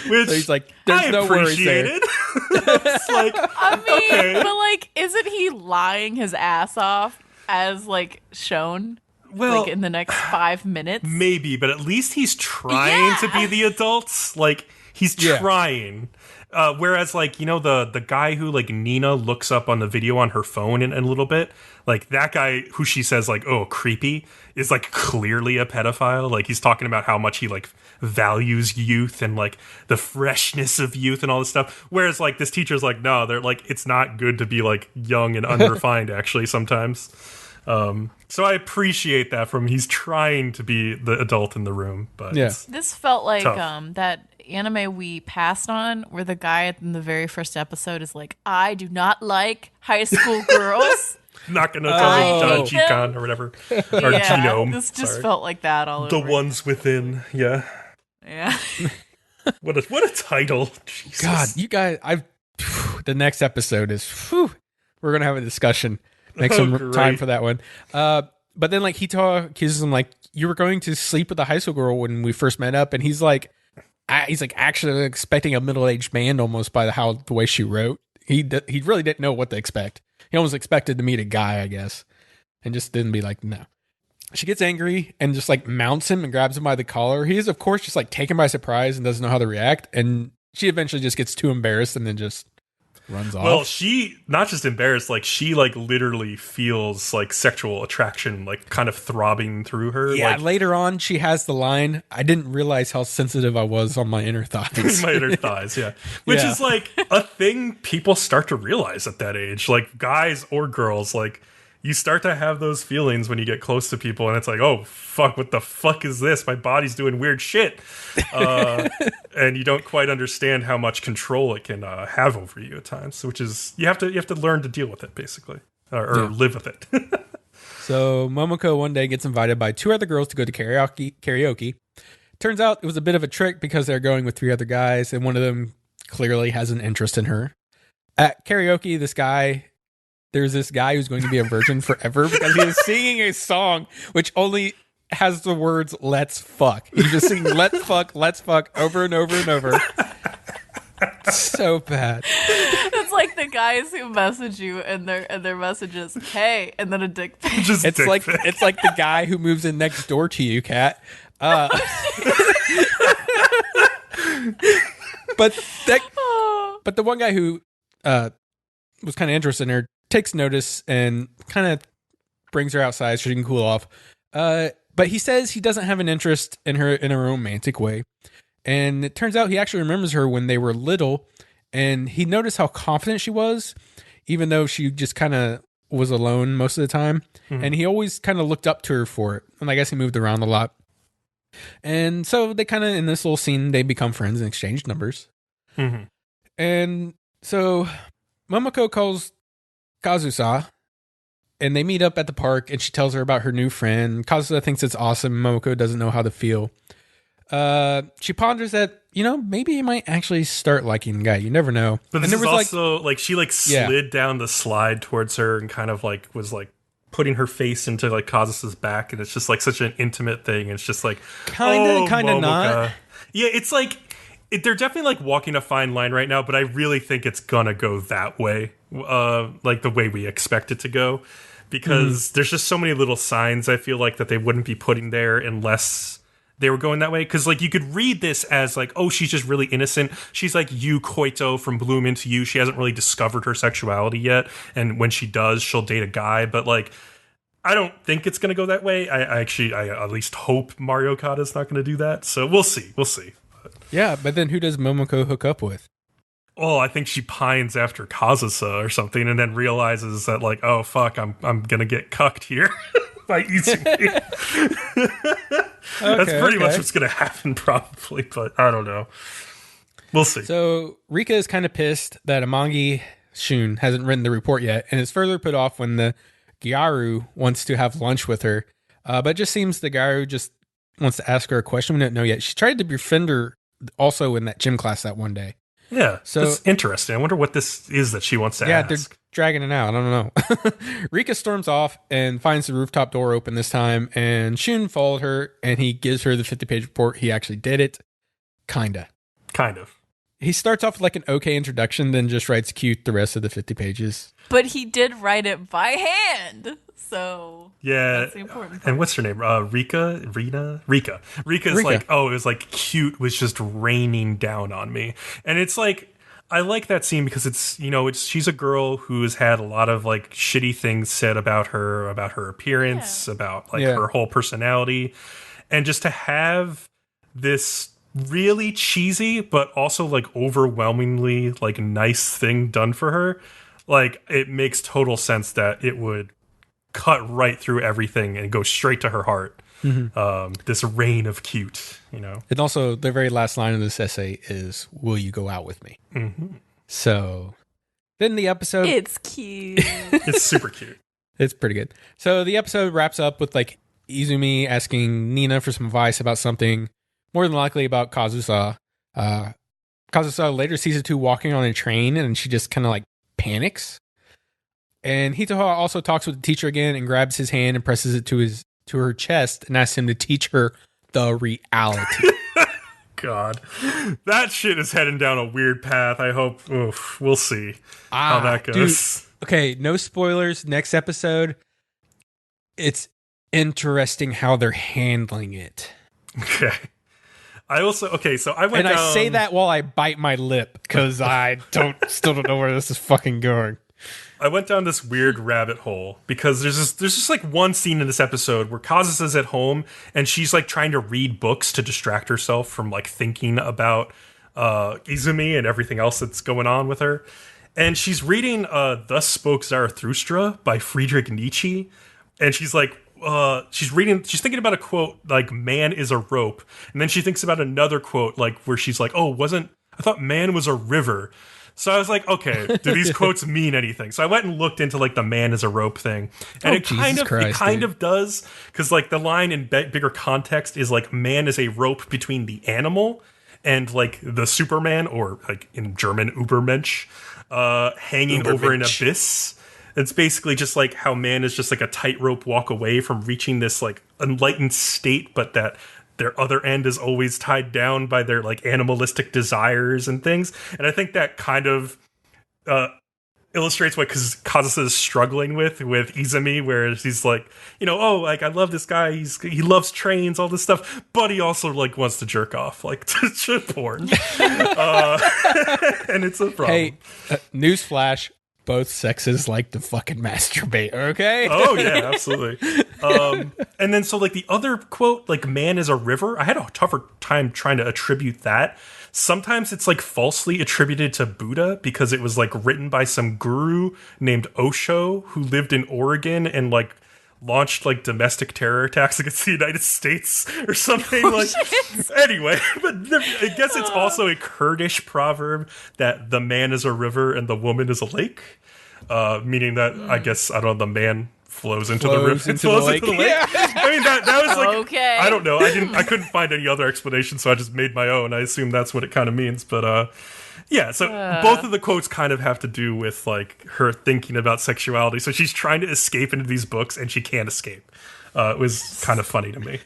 Which so he's like, there's no worries there. It's like, I mean, okay. But like, isn't he lying his ass off as like shown? Well, like in the next 5 minutes? Maybe, but at least he's trying to be the adults. Like, he's trying. Whereas, like, you know, the guy who, like, Nina looks up on the video on her phone in a little bit, like, that guy who she says, like, oh, creepy, is, like, clearly a pedophile. Like, he's talking about how much he, like, values youth and, like, the freshness of youth and all this stuff. Whereas, like, this teacher's like, no, they're, like, it's not good to be, like, young and unrefined, actually, sometimes. So I appreciate that from him. He's trying to be the adult in the room, but this felt like that anime we passed on where the guy in the very first episode is like, I do not like high school girls. Not gonna tell me John G-Con or whatever. Or Genome. This just felt like that all over. The Ones Within, yeah. What a title. Jesus. God, you guys, the next episode is, we're gonna have a discussion. Make some time for that one. But then, like, Hito accuses him, like, you were going to sleep with a high school girl when we first met up. And he's like, he's like actually expecting a middle-aged man almost by the way she wrote. He really didn't know what to expect. He almost expected to meet a guy, I guess, and just didn't be like, no. She gets angry and just like mounts him and grabs him by the collar. He is, of course, just like taken by surprise and doesn't know how to react. And she eventually just gets too embarrassed and then just runs off. Well, she not just embarrassed, like she like literally feels like sexual attraction, like kind of throbbing through her. Yeah, like, later on, she has the line, I didn't realize how sensitive I was on my inner thighs. my inner thighs, yeah. Which is like a thing people start to realize at that age. Like guys or girls, like you start to have those feelings when you get close to people and it's like, oh, fuck, what the fuck is this? My body's doing weird shit. And you don't quite understand how much control it can have over you at times, which is, you have to learn to deal with it, basically, or live with it. So Momoko one day gets invited by 2 other girls to go to karaoke. Turns out it was a bit of a trick because they're going with 3 other guys, and one of them clearly has an interest in her. At karaoke, there's this guy who's going to be a virgin forever because he is singing a song which only has the words "let's fuck." He's just singing let's fuck" over and over and over. So bad. It's like the guys who message you and their messages, "Hey," and then a dick pic. It's like the guy who moves in next door to you, Kat. But the one guy who was kind of interested in her takes notice and kind of brings her outside so she can cool off. But he says he doesn't have an interest in her in a romantic way. And it turns out he actually remembers her when they were little, and he noticed how confident she was, even though she just kind of was alone most of the time. Mm-hmm. And he always kind of looked up to her for it. And I guess he moved around a lot. And so they kind of, in this little scene, they become friends and exchange numbers. Mm-hmm. And so Momoko calls Kazusa, and they meet up at the park, and she tells her about her new friend. Kazusa thinks it's awesome. Momoko doesn't know how to feel. She ponders that, maybe you might actually start liking the guy. You never know. But this is also, like, she, like, slid down the slide towards her and kind of, like, was, like, putting her face into, like, Kazusa's back, and it's just, like, such an intimate thing. It's just, like, kind of not. Yeah, it's, like, they're definitely, like, walking a fine line right now, but I really think it's gonna go that way, like, the way we expect it to go. Because there's just so many little signs, I feel like, that they wouldn't be putting there unless they were going that way. Because, like, you could read this as, like, oh, she's just really innocent. She's like you, Koito, from Bloom Into You. She hasn't really discovered her sexuality yet. And when she does, she'll date a guy. But, like, I don't think it's going to go that way. I at least hope Mario Kata's not going to do that. So we'll see. We'll see. Yeah, but then who does Momoko hook up with? Oh, I think she pines after Kazusa or something, and then realizes that, like, oh fuck, I'm gonna get cucked here by Izumi. That's pretty much what's gonna happen, probably, but I don't know. We'll see. So Rika is kind of pissed that Amangi Shun hasn't written the report yet, and is further put off when the Gyaru wants to have lunch with her. But it just seems the Gyaru just wants to ask her a question we don't know yet. She tried to befriend her also in that gym class that one day. Yeah, so it's interesting. I wonder what this is that she wants to ask. Yeah, they're dragging it out. I don't know. Rika storms off and finds the rooftop door open this time, and Shun followed her, and he gives her the 50-page report. He actually did it. Kind of. He starts off with like an okay introduction, then just writes cute the rest of the 50 pages. But he did write it by hand. So yeah, that's the important part. And what's her name? Rika. Rika's like, oh, it was like cute was just raining down on me, and it's like I like that scene because it's she's a girl who has had a lot of like shitty things said about her appearance, about like her whole personality, and just to have this really cheesy but also like overwhelmingly like nice thing done for her, like it makes total sense that it would cut right through everything and go straight to her heart. Mm-hmm. This rain of cute, And also, the very last line of this essay is, "Will you go out with me?" Mm-hmm. So, then the episode... It's cute. It's super cute. It's pretty good. So, the episode wraps up with, like, Izumi asking Nina for some advice about something, more than likely about Kazusa. Kazusa later sees the two walking on a train, and she just kind of, like, panics. And Hitoha also talks with the teacher again and grabs his hand and presses it to her chest and asks him to teach her the reality. God. That shit is heading down a weird path. I hope. We'll see how that goes. Dude, okay, no spoilers. Next episode, it's interesting how they're handling it. Okay. I went down... I say that while I bite my lip, because I still don't know where this is fucking going. I went down this weird rabbit hole because there's just like one scene in this episode where Kazusa's at home and she's like trying to read books to distract herself from like thinking about Izumi and everything else that's going on with her. And she's reading Thus Spoke Zarathustra by Friedrich Nietzsche. And she's like, she's thinking about a quote like "man is a rope," and then she thinks about another quote like where she's like, I thought man was a river. So I was like, okay, do these quotes mean anything? So I went and looked into like the man is a rope thing, and it kind of does, because like the line in bigger context is like man is a rope between the animal and like the Superman, or like in German Übermensch, hanging over an abyss. It's basically just like how man is just like a tightrope walk away from reaching this like enlightened state, but that their other end is always tied down by their like animalistic desires and things. And I think that kind of illustrates what Kazusa is struggling with Izumi, where he's like, I love this guy. He loves trains, all this stuff, but he also like wants to jerk off, like to porn. And it's a problem. Hey, newsflash. Both sexes like to fucking masturbate, okay? Oh, yeah, absolutely. And then, so, like, the other quote, like, man is a river, I had a tougher time trying to attribute that. Sometimes it's, like, falsely attributed to Buddha because it was, like, written by some guru named Osho who lived in Oregon and, like, launched, like, domestic terror attacks against the United States or something. Anyway, but I guess it's also a Kurdish proverb that the man is a river and the woman is a lake, meaning that, I guess, I don't know, the man flows into the river. Into the lake. Yeah. I mean, that was like, okay. I don't know. I couldn't find any other explanation, so I just made my own. I assume that's what it kind of means, but, yeah, so both of the quotes kind of have to do with, like, her thinking about sexuality. So she's trying to escape into these books, and she can't escape. It was kind of funny to me.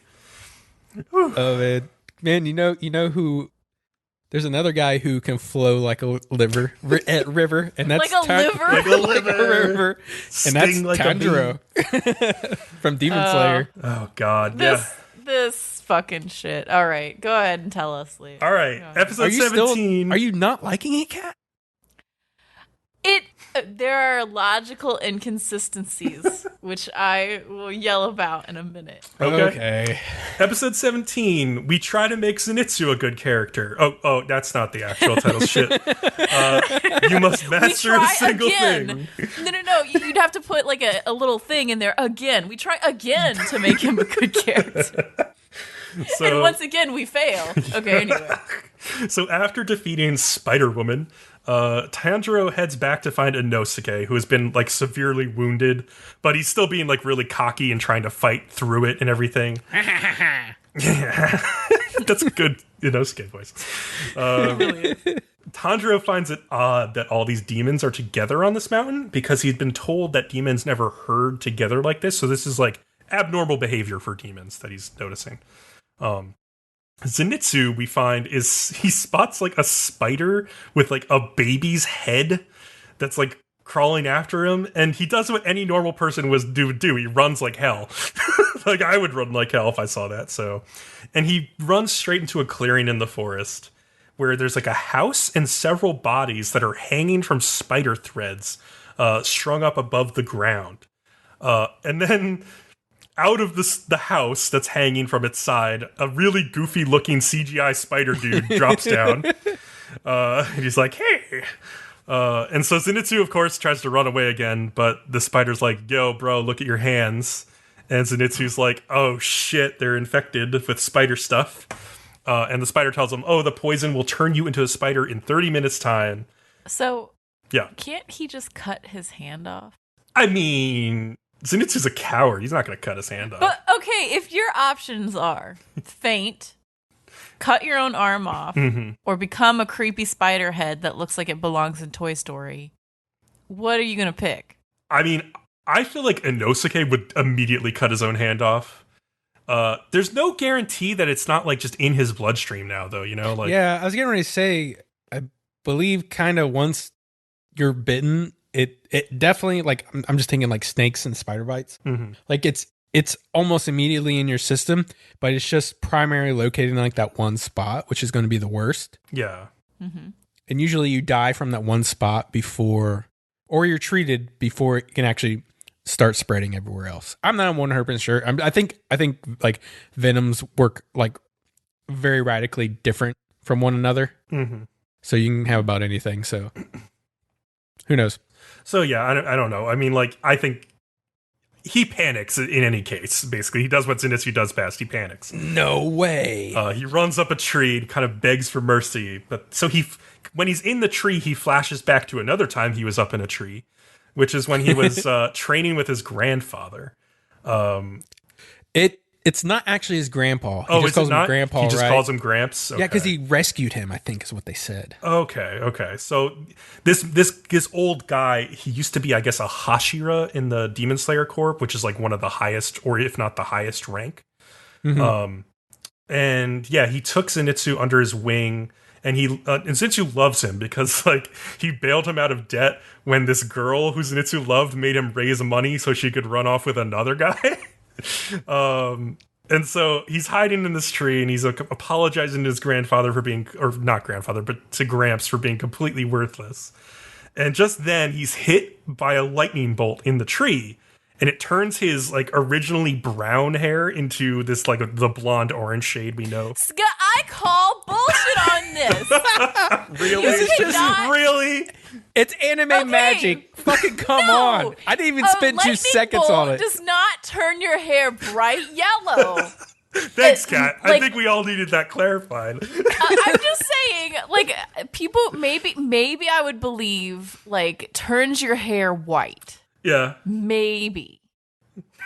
Oh, man, you know who... There's another guy who can flow like a river, and that's like a liver? Like a river. And that's Sting like Tanjiro from Demon Slayer. Oh, God, This fucking shit. All right, go ahead and tell us, Lee. All right, episode 17. Are you not liking it, Kat? There are logical inconsistencies, which I will yell about in a minute. Okay. Episode 17. We try to make Zenitsu a good character. Oh, that's not the actual title. Shit. You must master a single thing. No. You'd have to put like a little thing in there. Again. We try again to make him a good character. And once again, we fail. Okay, anyway. So after defeating Spider-Woman, Tanjiro heads back to find Inosuke, who has been like severely wounded, but he's still being like really cocky and trying to fight through it and everything. Yeah. That's a good Inosuke voice. Tanjiro finds it odd that all these demons are together on this mountain because he's been told that demons never herd together like this. So this is like abnormal behavior for demons that he's noticing. Zenitsu, we find, he spots like a spider with like a baby's head that's like crawling after him, and he does what any normal person would do. He runs like hell. Like I would run like hell if I saw that. And he runs straight into a clearing in the forest where there's like a house and several bodies that are hanging from spider threads strung up above the ground. And then out of the house that's hanging from its side, a really goofy-looking CGI spider dude drops down. And he's like, hey! And so Zenitsu, of course, tries to run away again, but the spider's like, yo, bro, look at your hands. And Zenitsu's like, oh, shit, they're infected with spider stuff. And the spider tells him, oh, the poison will turn you into a spider in 30 minutes' time. So, yeah, can't he just cut his hand off? I mean... Zenitsu's a coward. He's not going to cut his hand off. But, okay, if your options are faint, cut your own arm off, or become a creepy spider head that looks like it belongs in Toy Story, what are you going to pick? I mean, I feel like Inosuke would immediately cut his own hand off. There's no guarantee that it's not like just in his bloodstream now, though. Like Yeah, I was getting ready to say, I believe kind of once you're bitten, it definitely, like, I'm just thinking like snakes and spider bites. Mm-hmm. Like it's almost immediately in your system, but it's just primarily located in like that one spot, which is going to be the worst. Yeah. Mm-hmm. And usually you die from that one spot before, or you're treated before it can actually start spreading everywhere else. I'm not 100% sure. I think like venoms work like very radically different from one another. Mm-hmm. So you can have about anything. So who knows? So yeah, I don't know. I mean, like, I think he panics in any case. Basically, he does what Zenitsu does best. He panics. No way. He runs up a tree and kind of begs for mercy. But so when he's in the tree, he flashes back to another time he was up in a tree, which is when he was training with his grandfather. It's not actually his grandpa. He Oh, just is calls it not? him grandpa, He just right? calls him Gramps? Okay. Yeah, because he rescued him, I think is what they said. Okay. So this old guy, he used to be, I guess, a Hashira in the Demon Slayer Corps, which is like one of the highest, or if not the highest rank. Mm-hmm. And yeah, he took Zenitsu under his wing, and and Zenitsu loves him because like he bailed him out of debt when this girl who Zenitsu loved made him raise money so she could run off with another guy. And so he's hiding in this tree, and he's apologizing to his grandfather for being, or not grandfather, but to Gramps for being completely worthless. And just then he's hit by a lightning bolt in the tree, and it turns his like originally brown hair into this like the blonde orange shade we know. I call bullshit on this. Really? This is just really? It's anime Okay. magic. Fucking come No. on. I didn't even spend 2 lightning seconds bolt on it. does not turn your hair bright yellow. Thanks, Kat. I like- think we all needed that clarified. I'm just saying, like, people, maybe I would believe, like, turns your hair white. Yeah. Maybe.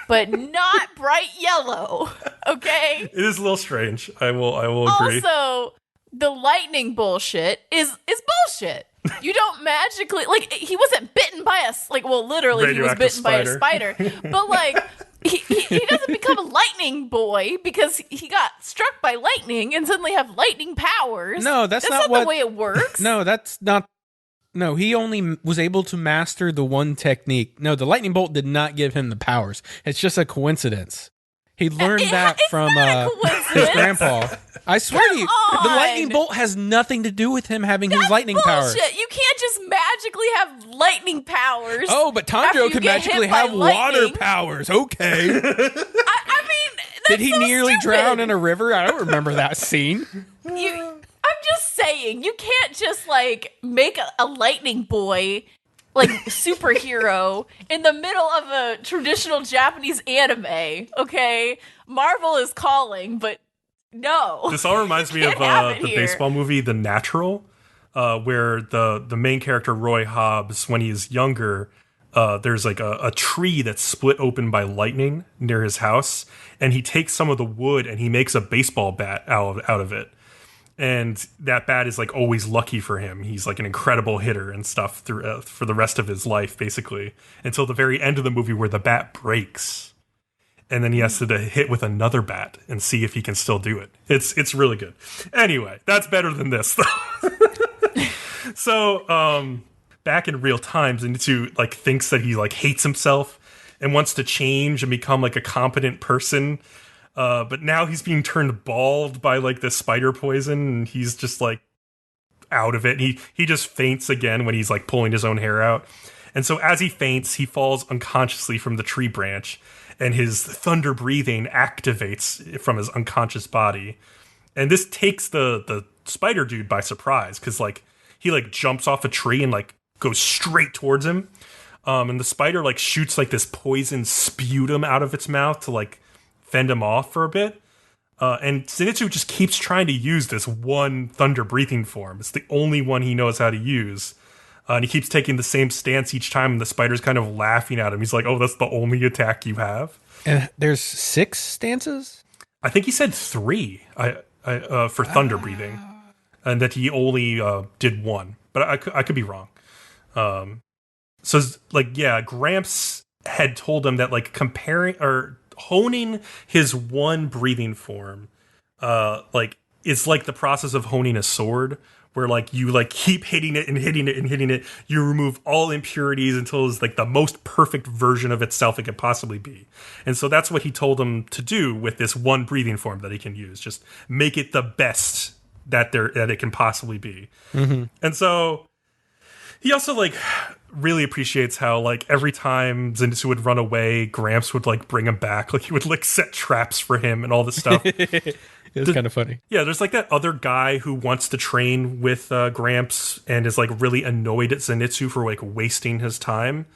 But not bright yellow. Okay? It is a little strange. I will agree. Also, the lightning bullshit is bullshit. You don't magically, like, he wasn't bitten by literally he was Radioactive bitten by a spider. But, like, he doesn't become a lightning boy because he got struck by lightning and suddenly have lightning powers. No, that's not the way it works. No, that's not. No, he only was able to master the one technique. No, the lightning bolt did not give him the powers. It's just a coincidence. He learned that from his grandpa. I swear to you, the lightning bolt has nothing to do with him having his lightning powers. Bullshit. You can't just magically have lightning powers. Oh, but after Tanjiro you can get magically hit by have water lightning. powers. Okay. I mean, that's Did he so nearly stupid. drown in a river? I don't remember that scene. I'm just saying, you can't just like make a lightning boy like superhero in the middle of a traditional Japanese anime. Okay, Marvel is calling, but no. This all reminds me of have it the here. baseball movie The Natural, where the main character Roy Hobbs, when he's younger, there's like a tree that's split open by lightning near his house, and he takes some of the wood and he makes a baseball bat out of it. And that bat is like always lucky for him. He's like an incredible hitter and stuff through for the rest of his life, basically, until the very end of the movie where the bat breaks, and then he has to hit with another bat and see if he can still do it. It's really good. Anyway, that's better than this though. So back in real time, Zenitsu like thinks that he like hates himself and wants to change and become like a competent person. But now he's being turned bald by like the spider poison, and he's just like out of it. He just faints again when he's like pulling his own hair out. And so as he faints, he falls unconsciously from the tree branch, and his thunder breathing activates from his unconscious body. And this takes the spider dude by surprise, because like he like jumps off a tree and like goes straight towards him. And the spider like shoots like this poison sputum out of its mouth to like fend him off for a bit. And Zenitsu just keeps trying to use this one thunder breathing form. It's the only one he knows how to use. And he keeps taking the same stance each time, and the spider's kind of laughing at him. He's like, oh, that's the only attack you have? And there's 6 stances? I think he said 3 for thunder breathing. And that he only did 1. But I could be wrong. So, like, yeah, Gramps had told him that, like, comparing or honing his one breathing form, like it's like the process of honing a sword, where like you like keep hitting it and hitting it and hitting it. You remove all impurities until it's like the most perfect version of itself it could possibly be. And so that's what he told him to do with this one breathing form that he can use. Just make it the best that it can possibly be. Mm-hmm. And so he also like really appreciates how like every time Zenitsu would run away, Gramps would like bring him back. Like he would like set traps for him and all this stuff. It's kind of funny. Yeah, there's like that other guy who wants to train with Gramps and is like really annoyed at Zenitsu for like wasting his time.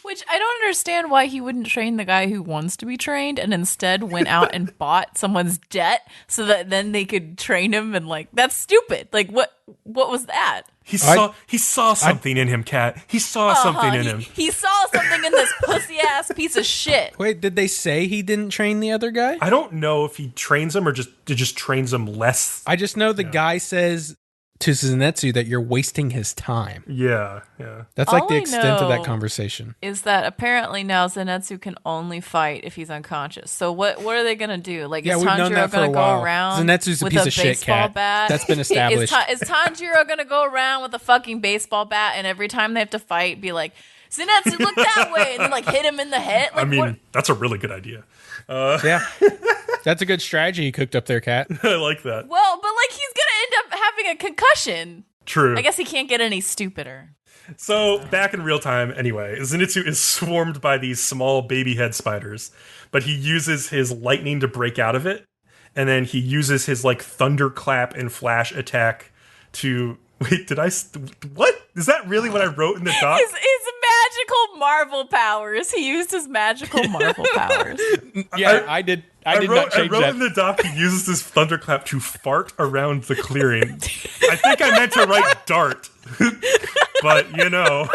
Which I don't understand why he wouldn't train the guy who wants to be trained and instead went out and bought someone's debt so that then they could train him, and like that's stupid. Like what was that? He saw something in him, Kat. He saw something in him. He saw something in this pussy ass piece of shit. Wait, did they say he didn't train the other guy? I don't know if he trains him or just trains him less. I just know the guy says to Zenitsu that you're wasting his time. Yeah. That's like the extent of that conversation. Is that apparently now Zenitsu can only fight if he's unconscious. So what are they gonna do? Like, is Tanjiro gonna go around Zenitsu's a with piece a of shit, baseball Kat. bat? That's been established. Is Tanjiro gonna go around with a fucking baseball bat and every time they have to fight be like, Zenitsu, look that way, and then like hit him in the head? Like, I mean, that's a really good idea. Yeah. That's a good strategy you cooked up there, Kat. I like that. Well, but like he's gonna end up having a concussion. True. I guess he can't get any stupider. So, back in real time, anyway, Zenitsu is swarmed by these small baby head spiders, but he uses his lightning to break out of it, and then he uses his, like, thunderclap and flash attack to... Wait, what? Is that really what I wrote in the doc? His magical marvel powers. He used his magical marvel powers. Yeah, I did not change that. I wrote in the doc he uses this thunderclap to fart around the clearing. I think I meant to write dart. But, you know.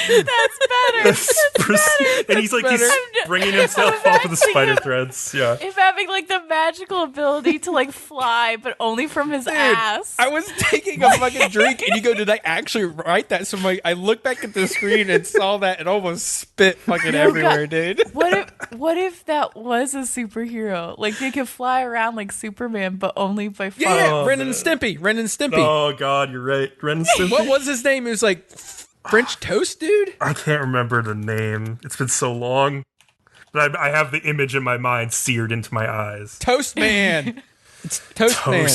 That's better. That's better. And he's like, he's bringing himself off of the spider threads. Yeah. If having like the magical ability to like fly, but only from his ass. I was taking a fucking drink and you go, did I actually write that? So I looked back at the screen and saw that and almost spit fucking everywhere, dude. What if that was a superhero? Like they could fly around like Superman, but only by flying. Yeah, Ren and Stimpy. Oh, God, you're right. Ren and Stimpy. What was his name? It was like French Toast Dude? I can't remember the name. It's been so long. But I have the image in my mind seared into my eyes. Toast Man. It's Toast Man.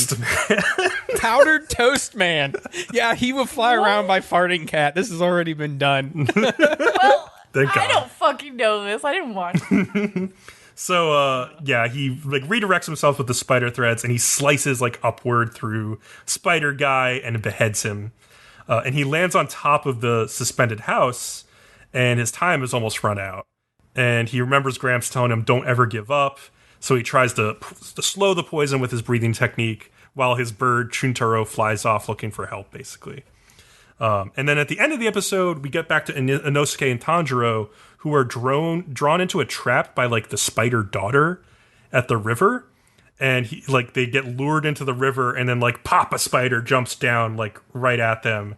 Powdered Toast Man. Yeah, he would fly around by farting, Kat. This has already been done. Well, Thank God. I don't fucking know this. I didn't watch it. So, he like redirects himself with the spider threads and he slices like upward through Spider Guy and beheads him. And he lands on top of the suspended house and his time has almost run out. And he remembers Gramps telling him, don't ever give up. So he tries to slow the poison with his breathing technique while his bird Chuntaro flies off looking for help, basically. And then at the end of the episode, we get back to Inosuke and Tanjiro, who are drawn into a trap by like the spider daughter at the river. And they get lured into the river and then like pop, a spider jumps down like right at them.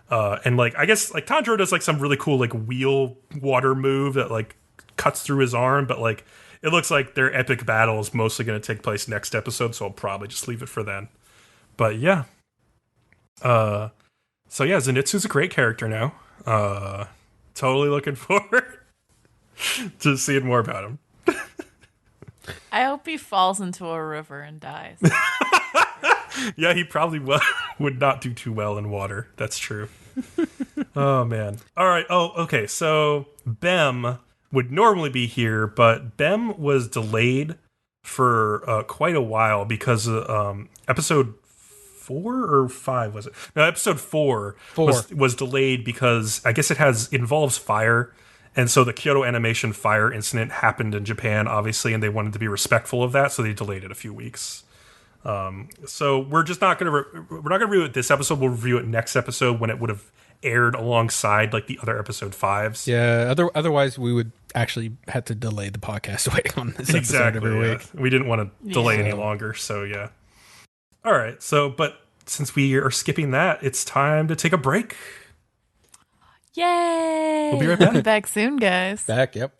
And like, I guess like Tanjiro does like some really cool like wheel water move that like cuts through his arm. But like, it looks like their epic battle is mostly going to take place next episode. So I'll probably just leave it for then. But yeah. So yeah, Zenitsu's a great character now. Totally looking forward to seeing more about him. I hope he falls into a river and dies. Yeah, he probably would not do too well in water. That's true. Oh, man. All right. Oh, okay. So Bem would normally be here, but Bem was delayed for quite a while because episode 4 or 5 was it? No, episode 4. Was delayed because I guess it involves fire. And so the Kyoto Animation fire incident happened in Japan, obviously, and they wanted to be respectful of that, so they delayed it a few weeks. So we're just not going to review it this episode. We'll review it next episode when it would have aired alongside like the other episode 5s. Yeah. Otherwise, we would actually have to delay the podcast waiting on this episode every week. We didn't want to delay any longer. So yeah. All right. So, but since we are skipping that, it's time to take a break. Yay! We'll be right back. We'll be back soon, guys. Back, yep.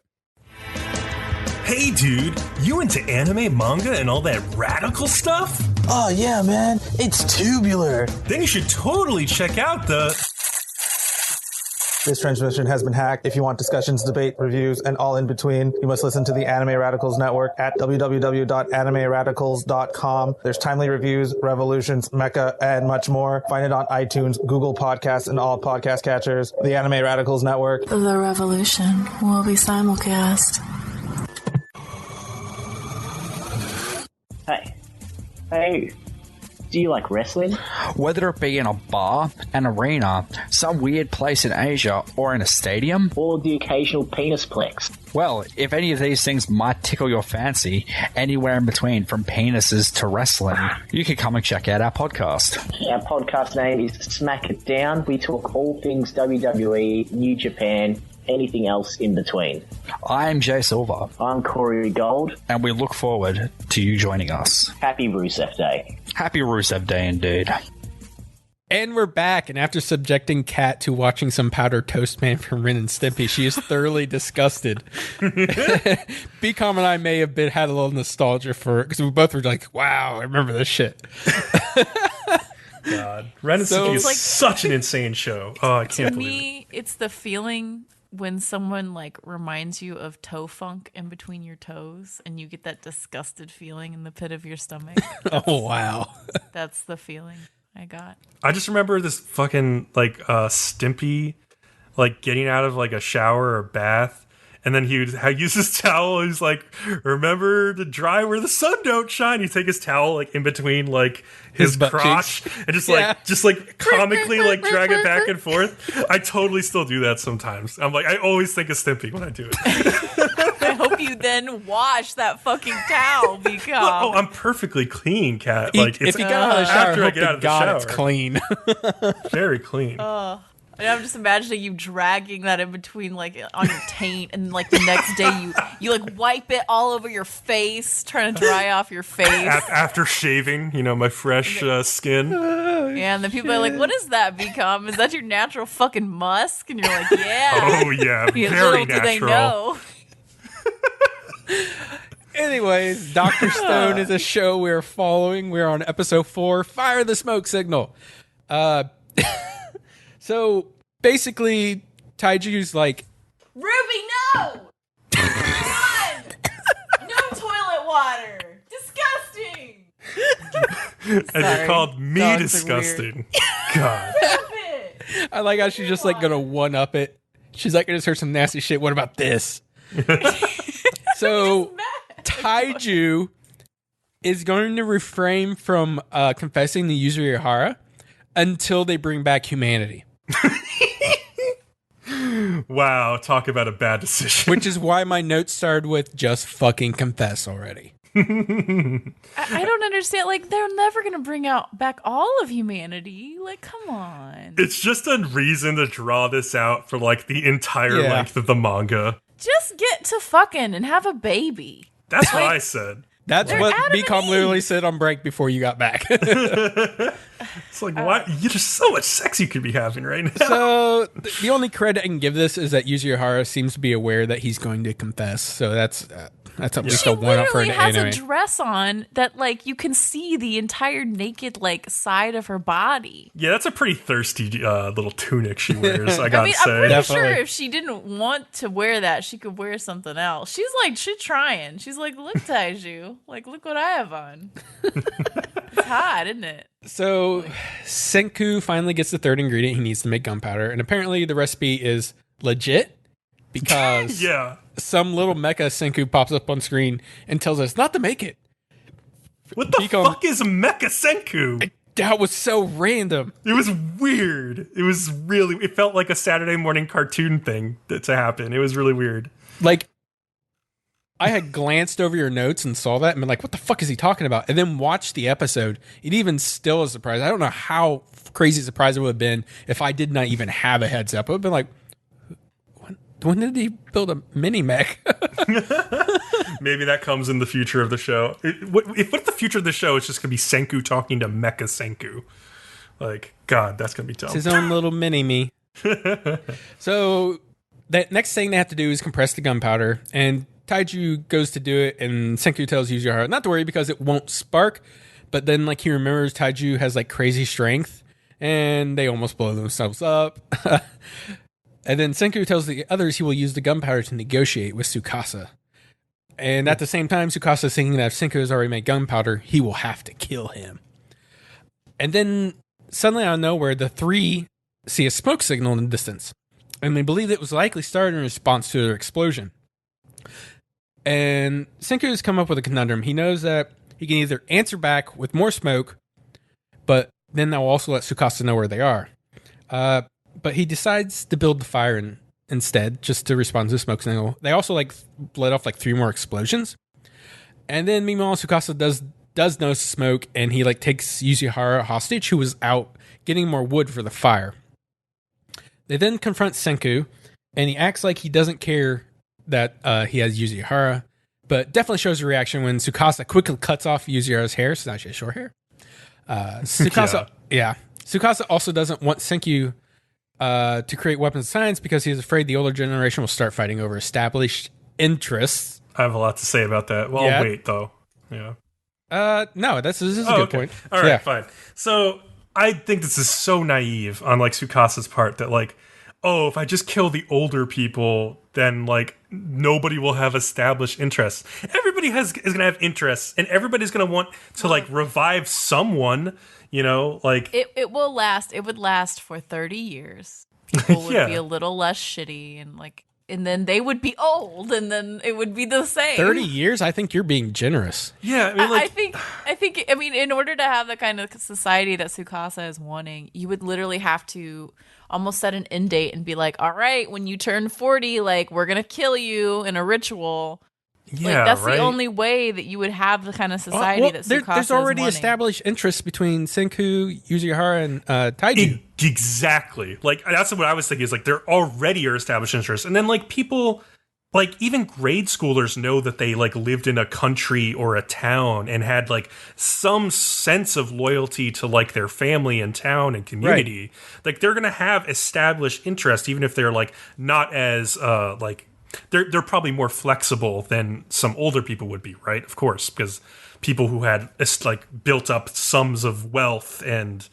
Hey dude, you into anime, manga, and all that radical stuff? Oh yeah, man, it's tubular. Then you should totally check out the... This transmission has been hacked. If you want discussions, debate, reviews, and all in between, you must listen to the Anime Radicals Network at www.animeradicals.com. There's timely reviews, revolutions, mecha, and much more. Find it on iTunes, Google Podcasts, and all podcast catchers. The Anime Radicals Network. The revolution will be simulcast. Hey, do you like wrestling? Whether it be in a bar, an arena, some weird place in Asia, or in a stadium? Or the occasional penis plex? Well, if any of these things might tickle your fancy, anywhere in between from penises to wrestling, you can come and check out our podcast. Our podcast name is Smack It Down. We talk all things WWE, New Japan, anything else in between. I'm Jay Silver. I'm Corey Gold. And we look forward to you joining us. Happy Rusev Day. Happy Rusev Day indeed. And we're back, and after subjecting Kat to watching some Powdered Toast Man from Ren and Stimpy, she is thoroughly disgusted. Bcom and I may have had a little nostalgia for it, because we both were like, wow, I remember this shit. God. Ren and Stimpy is like, such an insane show. Oh, I can't To believe me, it's the feeling when someone like reminds you of toe funk in between your toes and you get that disgusted feeling in the pit of your stomach. Oh, wow. That's the feeling I got. I just remember this fucking like Stimpy like getting out of like a shower or bath, and then he would use his towel. He's like, remember to dry where the sun don't shine. You take his towel like in between like his butt crotch cheeks. and just like comically like drag it back and forth. I totally still do that sometimes. I'm like, I always think of Stimpy when I do it. I hope you then wash that fucking towel because Oh, I'm perfectly clean, Kat. Like if it's you got out of the shower, after I hope get to out of the God shower. it's clean. Very clean. And I'm just imagining you dragging that in between, like on your taint, and like the next day you like wipe it all over your face, trying to dry off your face. After shaving, you know, my fresh skin. Yeah, and then people are like, "What is that, Bcom? Is that your natural fucking musk?" And you're like, "Yeah." Oh yeah, Yeah, very little do they natural. know. Anyways, Dr. Stone is a show we're following. We're on episode 4, Fire the Smoke Signal. So basically, Taiju's like, Ruby, no! God! No toilet water! Disgusting! And you're called me Dogs are disgusting. God. Stop it! I like how she's just like gonna one up it. She's like, I just heard some nasty shit. What about this? So Taiju is going to refrain from confessing to Yuzuriha until they bring back humanity. Wow, talk about a bad decision. Which is why my notes started with just fucking confess already. I don't understand. Like, they're never going to bring out back all of humanity. Like, come on. It's just a reason to draw this out for like the entire length of the manga. Just get to fucking and have a baby. That's what I said. That's They're what Adam and Bcom literally Eve. said on break before you got back. It's like, why? There's so much sex you could be having right now. So the only credit I can give this is that Yuzuriha seems to be aware that he's going to confess. So that's at least She a one up for literally an has anime. a dress on that, like, you can see the entire naked, like, side of her body. Yeah, that's a pretty thirsty little tunic she wears, I gotta I mean, say. I'm pretty Definitely. sure if she didn't want to wear that, she could wear something else. She's trying. She's like, look, Taiju. Like, look what I have on. It's hot, isn't it? So Senku finally gets the third ingredient he needs to make gunpowder, and apparently the recipe is legit because Yeah. some little mecha Senku pops up on screen and tells us not to make it. What the Bcom- fuck is Mecha Senku? That was so random. It was weird. It felt like a Saturday morning cartoon thing to happen. It was really weird. Like, I had glanced over your notes and saw that and been like, what the fuck is he talking about? And then watched the episode. It even still is surprised. I don't know how crazy surprised it would have been if I did not even have a heads up. I would have been like, when did he build a mini mech? Maybe that comes in the future of the show. What if the future of the show is just going to be Senku talking to Mecha Senku? Like, God, that's going to be dumb. It's his own little mini me. So, the next thing they have to do is compress the gunpowder. And Taiju goes to do it, and Senku tells Yuzuriha not to worry because it won't spark. But then, like, he remembers Taiju has like crazy strength, and they almost blow themselves up. And then Senku tells the others he will use the gunpowder to negotiate with Tsukasa. And at the same time, Tsukasa is thinking that if Senku has already made gunpowder, he will have to kill him. And then suddenly out of nowhere, the three see a smoke signal in the distance. And they believe it was likely started in response to their explosion. And Senku has come up with a conundrum. He knows that he can either answer back with more smoke, but then they'll also let Tsukasa know where they are. But he decides to build the fire instead, just to respond to the smoke signal. They also like let off like 3 more explosions. And then meanwhile, Tsukasa does notice smoke, and he like takes Yuzuriha hostage, who was out getting more wood for the fire. They then confront Senku, and he acts like he doesn't care that he has Yuzuriha, but definitely shows a reaction when Tsukasa quickly cuts off Yuzuriha's hair, so now she has short hair. Tsukasa also doesn't want Senku to create weapons of science because he's afraid the older generation will start fighting over established interests. I have a lot to say about that. Well, Yeah. wait, though. Yeah. No, this is a good point. All right, Yeah. fine. So I think this is so naive on like Tsukasa's part that like, oh, if I just kill the older people, then like nobody will have established interests. Everybody is gonna have interests, and everybody's gonna want to like revive someone. You know, like It will last. It would last for 30 years. People would Yeah. be a little less shitty, and then they would be old, and then it would be the same. 30 years? I think you're being generous. yeah. I mean, like I think. I mean, in order to have the kind of society that Tsukasa is wanting, you would literally have to almost set an end date and be like, "All right, when you turn 40, like we're gonna kill you in a ritual." yeah, Like that's right. the only way that you would have the kind of society that Tsukasa there's already is wanting. established interests between Senku, Yuzuriha, and Taiju. Exactly. Like that's what I was thinking. Is like there already are established interests, and then like people, like even grade schoolers know that they like lived in a country or a town and had like some sense of loyalty to like their family and town and community. Like they're gonna have established interest, even if they're like not as like. They're probably more flexible than some older people would be, right? Of course, because people who had like built up sums of wealth and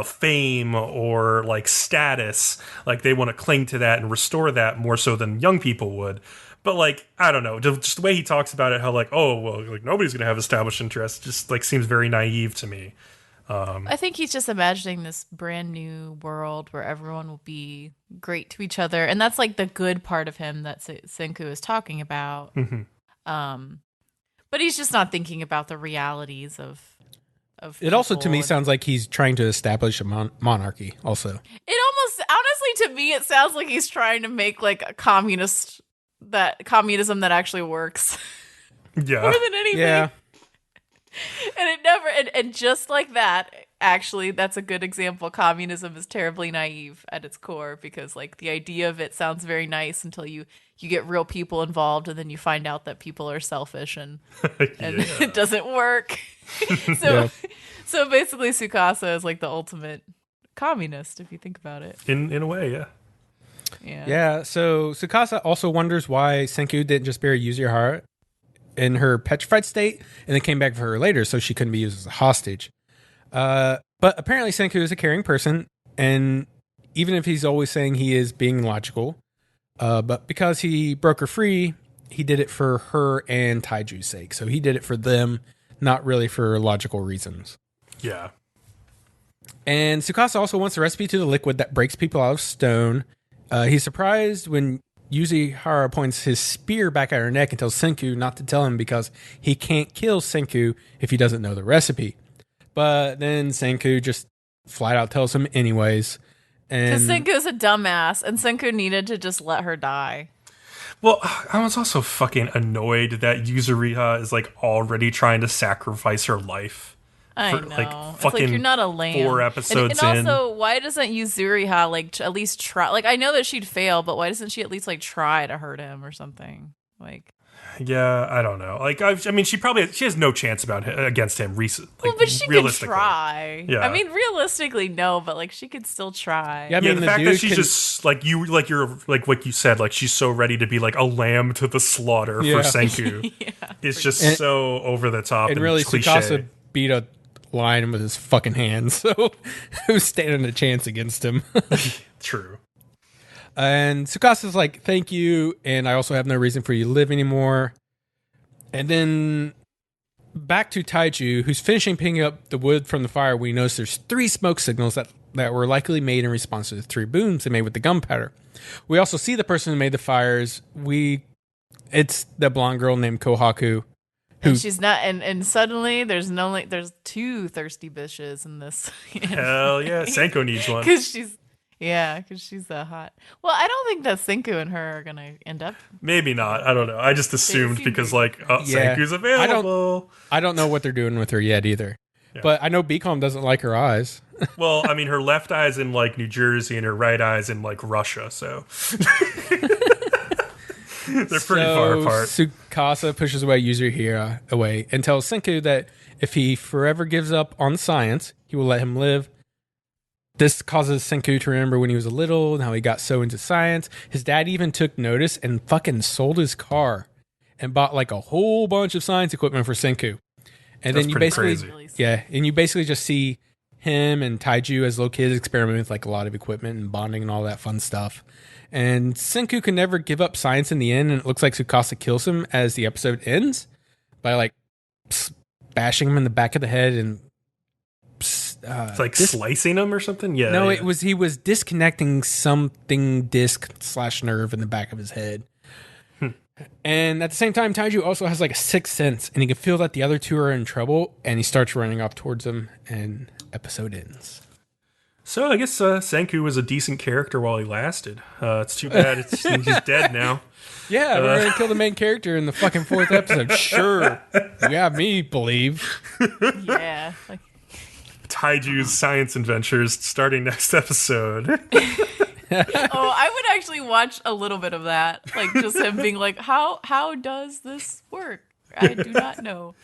fame or like status, like they want to cling to that and restore that more so than young people would. But like I don't know, just the way he talks about it, how like oh well, like nobody's gonna have established interest, just like seems very naive to me. I think he's just imagining this brand new world where everyone will be great to each other, and that's like the good part of him that Senku is talking about. But he's just not thinking about the realities of. It also, to people me, and- sounds like he's trying to establish a monarchy. Also, It almost, honestly, to me, it sounds like he's trying to make like a communism that actually works Yeah, more than anything. yeah. And it never, and just like that, actually, that's a good example. Communism is terribly naive at its core because, like, the idea of it sounds very nice until you get real people involved, and then you find out that people are selfish and it doesn't work. So basically, Tsukasa is like the ultimate communist, if you think about it. in a way, yeah. Yeah, so Tsukasa also wonders why Senku didn't just bury Yuzuriha in her petrified state and then came back for her later so she couldn't be used as a hostage. But apparently Senku is a caring person, and even if he's always saying he is being logical, but because he broke her free, he did it for her and Taiju's sake. So he did it for them, not really for logical reasons. Yeah. And Tsukasa also wants the recipe to the liquid that breaks people out of stone. He's surprised when Yuzuriha points his spear back at her neck and tells Senku not to tell him because he can't kill Senku if he doesn't know the recipe. But then Senku just flat out tells him anyways. Because And Senku's a dumbass, and Senku needed to just let her die. Well, I was also fucking annoyed that Yuzuriha is like already trying to sacrifice her life. I For, know. like, It's like fucking you're not a lamb. 4 episodes and in. also, why doesn't Yuzuriha like at least try? Like, I know that she'd fail, but why doesn't she at least like try to hurt him or something? Like, Yeah, I don't know. Like, I mean, she has no chance against him. Well, but she could try. Yeah. I mean, realistically, no, but like she could still try. Yeah, I mean, the fact that she's just like you're like what you said, like she's so ready to be like a lamb to the slaughter for Senku. It's just so over the top and really cliche. Tsukasa beat a lion with his fucking hands, so who's standing a chance against him? True. And Tsukasa's like, thank you, and I also have no reason for you to live anymore. And then back to Taiju, who's finishing picking up the wood from the fire. We notice there's 3 smoke signals that were likely made in response to the 3 booms they made with the gunpowder. We also see the person who made the fires. It's the blonde girl named Kohaku. And she's not, and suddenly there's 2 thirsty bitches in this. Hell yeah, Senko needs one. Because she's that hot. Well, I don't think that Senku and her are gonna end up. Maybe not. I don't know. I just assumed because Senku's available. I don't know what they're doing with her yet either. Yeah. But I know Bcom doesn't like her eyes. Well, I mean, her left eye's in like New Jersey and her right eye's in like Russia, so they're pretty far apart. Tsukasa pushes away Yuzuriha away and tells Senku that if he forever gives up on science, he will let him live. This causes Senku to remember when he was little and how he got so into science. His dad even took notice and fucking sold his car and bought like a whole bunch of science equipment for Senku. And then you basically, and you basically just see him and Taiju as little kids experimenting with like a lot of equipment and bonding and all that fun stuff. And Senku can never give up science in the end, and it looks like Tsukasa kills him as the episode ends by like bashing him in the back of the head and. It's like slicing him or something? Yeah. No, he was disconnecting something disc/nerve in the back of his head. And at the same time, Taiju also has like a 6th sense, and he can feel that the other 2 are in trouble, and he starts running off towards them, and episode ends. So I guess Senku was a decent character while he lasted. It's too bad he's dead now. Yeah, we're going to kill the main character in the fucking 4th episode. Sure. You got me, believe. Yeah. Taiju's science adventures starting next episode. I would actually watch a little bit of that. Like just him being like, how does this work? I do not know.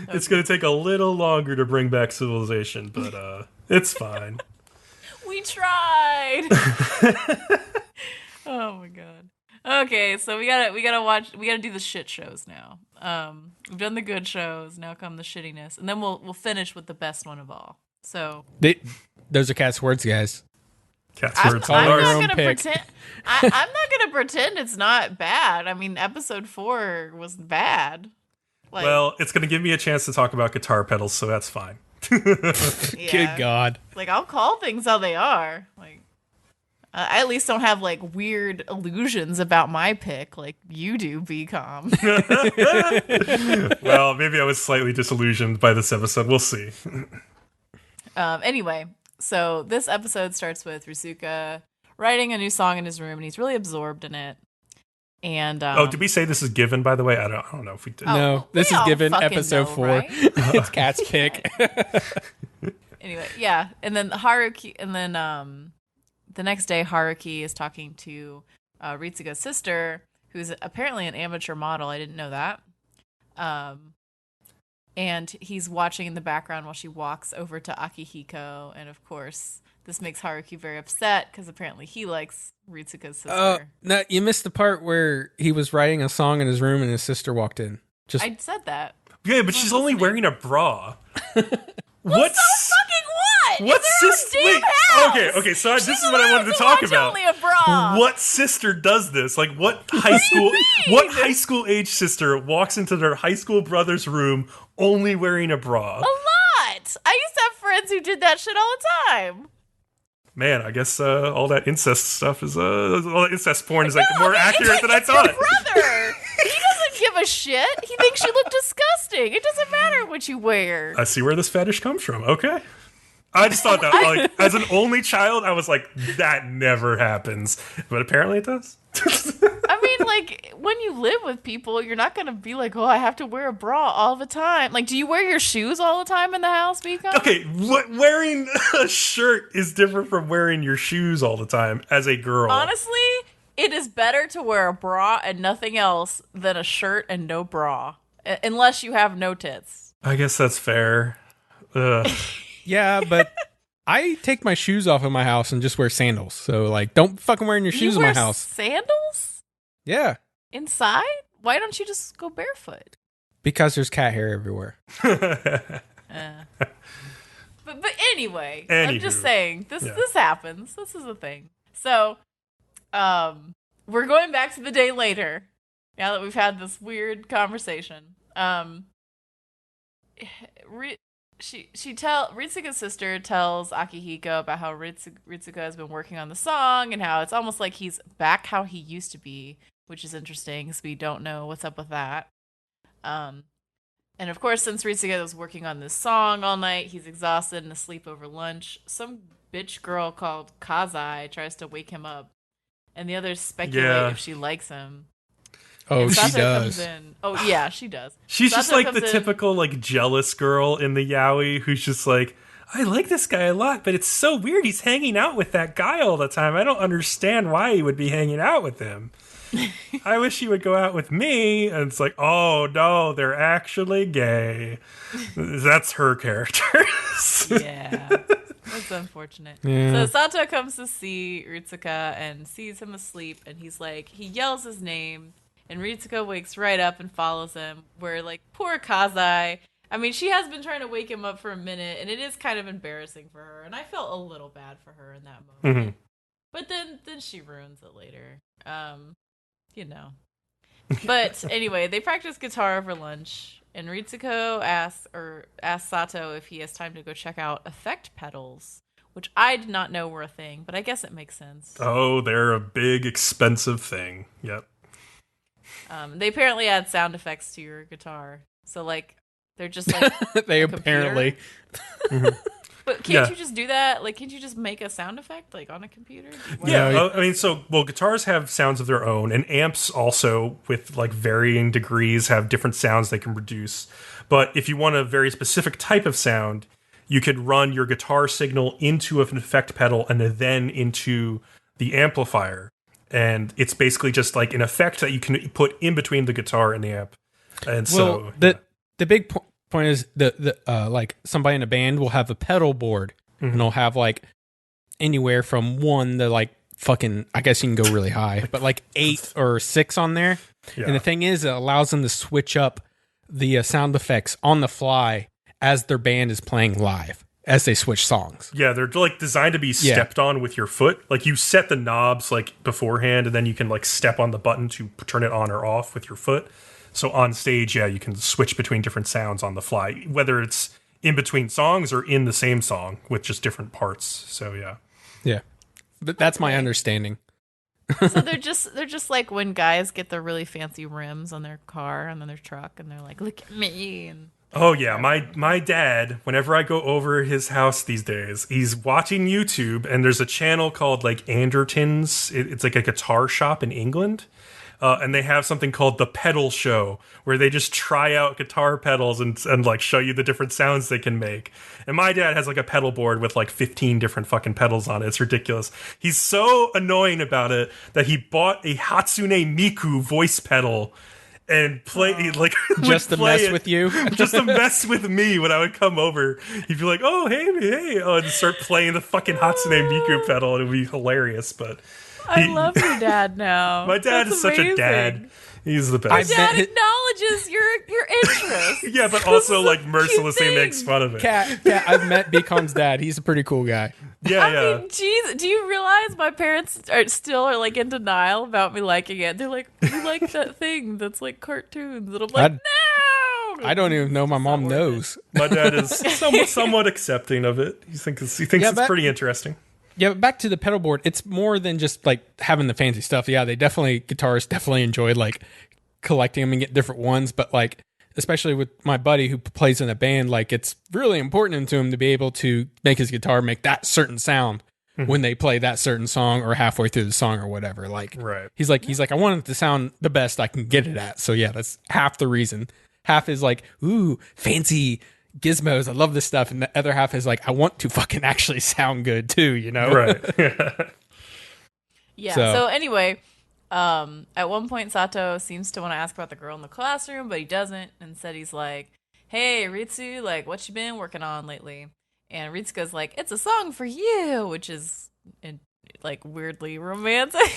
It's going to take a little longer to bring back civilization, but it's fine. We tried. Oh my god. Okay, so we gotta do the shit shows now. We've done the good shows, now come the shittiness, and then we'll finish with the best one of all. So those are Kat's words, guys. Kat's words. I'm not gonna pretend. I'm not gonna pretend it's not bad. I mean, episode 4 was bad. Like, well, it's gonna give me a chance to talk about guitar pedals, so that's fine. Good God! Like I'll call things how they are. Like I at least don't have like weird illusions about my pick, like you do, Bcom. Well, maybe I was slightly disillusioned by this episode. We'll see. Anyway, so this episode starts with Risuka writing a new song in his room, and he's really absorbed in it. And did we say this is given? By the way, I don't know if we did. No, this is given episode 4. Right? It's Kat's pick. Anyway, yeah, and then Haruki, and then the next day Haruki is talking to Ritsuka's sister, who's apparently an amateur model. I didn't know that. And he's watching in the background while she walks over to Akihiko. And of course, this makes Haruki very upset because apparently he likes Ritsuka's sister. No, you missed the part where he was writing a song in his room and his sister walked in. I said that. Yeah, but she's only wearing a bra. What? What's sister? Wait, okay. So this is what I wanted to talk about. Only a bra. What sister does this? Like, what high school age sister walks into their high school brother's room only wearing a bra? A lot. I used to have friends who did that shit all the time. Man, I guess all that incest stuff is all that incest porn is like more accurate than I thought. Your brother. He doesn't give a shit. He thinks you look disgusting. It doesn't matter what you wear. I see where this fetish comes from. Okay. I just thought that, like, as an only child, I was like, that never happens. But apparently it does. I mean, like, when you live with people, you're not going to be like, oh, I have to wear a bra all the time. Like, do you wear your shoes all the time in the house, Bcom? Okay, wearing a shirt is different from wearing your shoes all the time as a girl. Honestly, it is better to wear a bra and nothing else than a shirt and no bra, unless you have no tits. I guess that's fair. Ugh. Yeah, but I take my shoes off in my house and just wear sandals. So, like, don't fucking wear your shoes in my house. Sandals? Yeah. Inside? Why don't you just go barefoot? Because there's cat hair everywhere. But anyway, Anywho. I'm just saying, this happens. This is a thing. So, we're going back to the day later, now that we've had this weird conversation. Ritsuka's sister tells Akihiko about how Ritsuka has been working on the song and how it's almost like he's back how he used to be, which is interesting because we don't know what's up with that. And of course, since Ritsuka was working on this song all night, he's exhausted and asleep over lunch. Some bitch girl called Kazai tries to wake him up, and the others speculate if she likes him. Oh, and she Sato does. Comes in. Oh, yeah, she does. She's Sato just like the comes in. typical like jealous girl in the yaoi who's just like, I like this guy a lot, but it's so weird he's hanging out with that guy all the time. I don't understand why he would be hanging out with him. I wish he would go out with me. And it's like, oh no, they're actually gay. That's her character. Yeah, that's unfortunate. Yeah. So Sato comes to see Ritsuka and sees him asleep, and he yells his name, and Ritsuka wakes right up and follows him. Where, like, poor Kazai, I mean, she has been trying to wake him up for a minute, and it is kind of embarrassing for her, and I felt a little bad for her in that moment. But then she ruins it later. You know. But anyway, they practice guitar over lunch, and Ritsuko asks Sato if he has time to go check out effect pedals, which I did not know were a thing, but I guess it makes sense. Oh, they're a big, expensive thing. Yep. They apparently add sound effects to your guitar. So, like, they're just like They a apparently. But can't you just do that? Like, can't you just make a sound effect, like, on a computer? Yeah, I mean, guitars have sounds of their own, and amps also, with, like, varying degrees, have different sounds they can produce. But if you want a very specific type of sound, you could run your guitar signal into an effect pedal and then into the amplifier. And it's basically just, like, an effect that you can put in between the guitar and the amp. And the big point is the like somebody in a band will have a pedal board and they'll have like anywhere from 1 to like fucking, I guess you can go really high, but like 8 or 6 on there. Yeah. And the thing is, it allows them to switch up the sound effects on the fly as their band is playing live, as they switch songs. Yeah, they're like designed to be stepped on with your foot. Like, you set the knobs like beforehand, and then you can like step on the button to turn it on or off with your foot. So on stage, you can switch between different sounds on the fly, whether it's in between songs or in the same song with just different parts. So yeah, but that's my understanding. So they're just like when guys get the really fancy rims on their car and on their truck, and they're like, "Look at me." And oh yeah, my dad, whenever I go over his house these days, he's watching YouTube, and there's a channel called like Anderton's. It's like a guitar shop in England. And they have something called the pedal show, where they just try out guitar pedals and like show you the different sounds they can make. And my dad has like a pedal board with like 15 different fucking pedals on it. It's ridiculous. He's so annoying about it that he bought a Hatsune Miku voice pedal and just to mess with you, just to mess with me when I would come over. He'd be like, "Oh hey, and start playing the fucking Hatsune Miku pedal, and it'd be hilarious." But I love your dad now. My dad is such a dad. He's the best. Your dad acknowledges your interest. Yeah, but also like mercilessly makes fun of it. Kat, I've met Bcom's dad. He's a pretty cool guy. Yeah, I mean, geez, do you realize my parents are like in denial about me liking it? They're like, "You like that thing that's like cartoons?" And I'm like, "No." I don't even know my mom knows. My dad is somewhat accepting of it. He thinks it's pretty interesting. Yeah, but back to the pedal board, it's more than just like having the fancy stuff. Yeah, guitarists definitely enjoy like collecting them and get different ones. But like, especially with my buddy who plays in a band, like it's really important to him to be able to make his guitar make that certain sound when they play that certain song or halfway through the song or whatever. Like, right. He's like, I want it to sound the best I can get it at. So yeah, that's half the reason. Half is like, ooh, fancy gizmos, I love this stuff, and the other half is like, I want to fucking actually sound good too, you know? Right. Yeah. So anyway, At one point, Sato seems to want to ask about the girl in the classroom, but he doesn't. Instead, he's like, "Hey, Ritsu, like, what you been working on lately?" And Ritsuka's like, "It's a song for you," which is like weirdly romantic.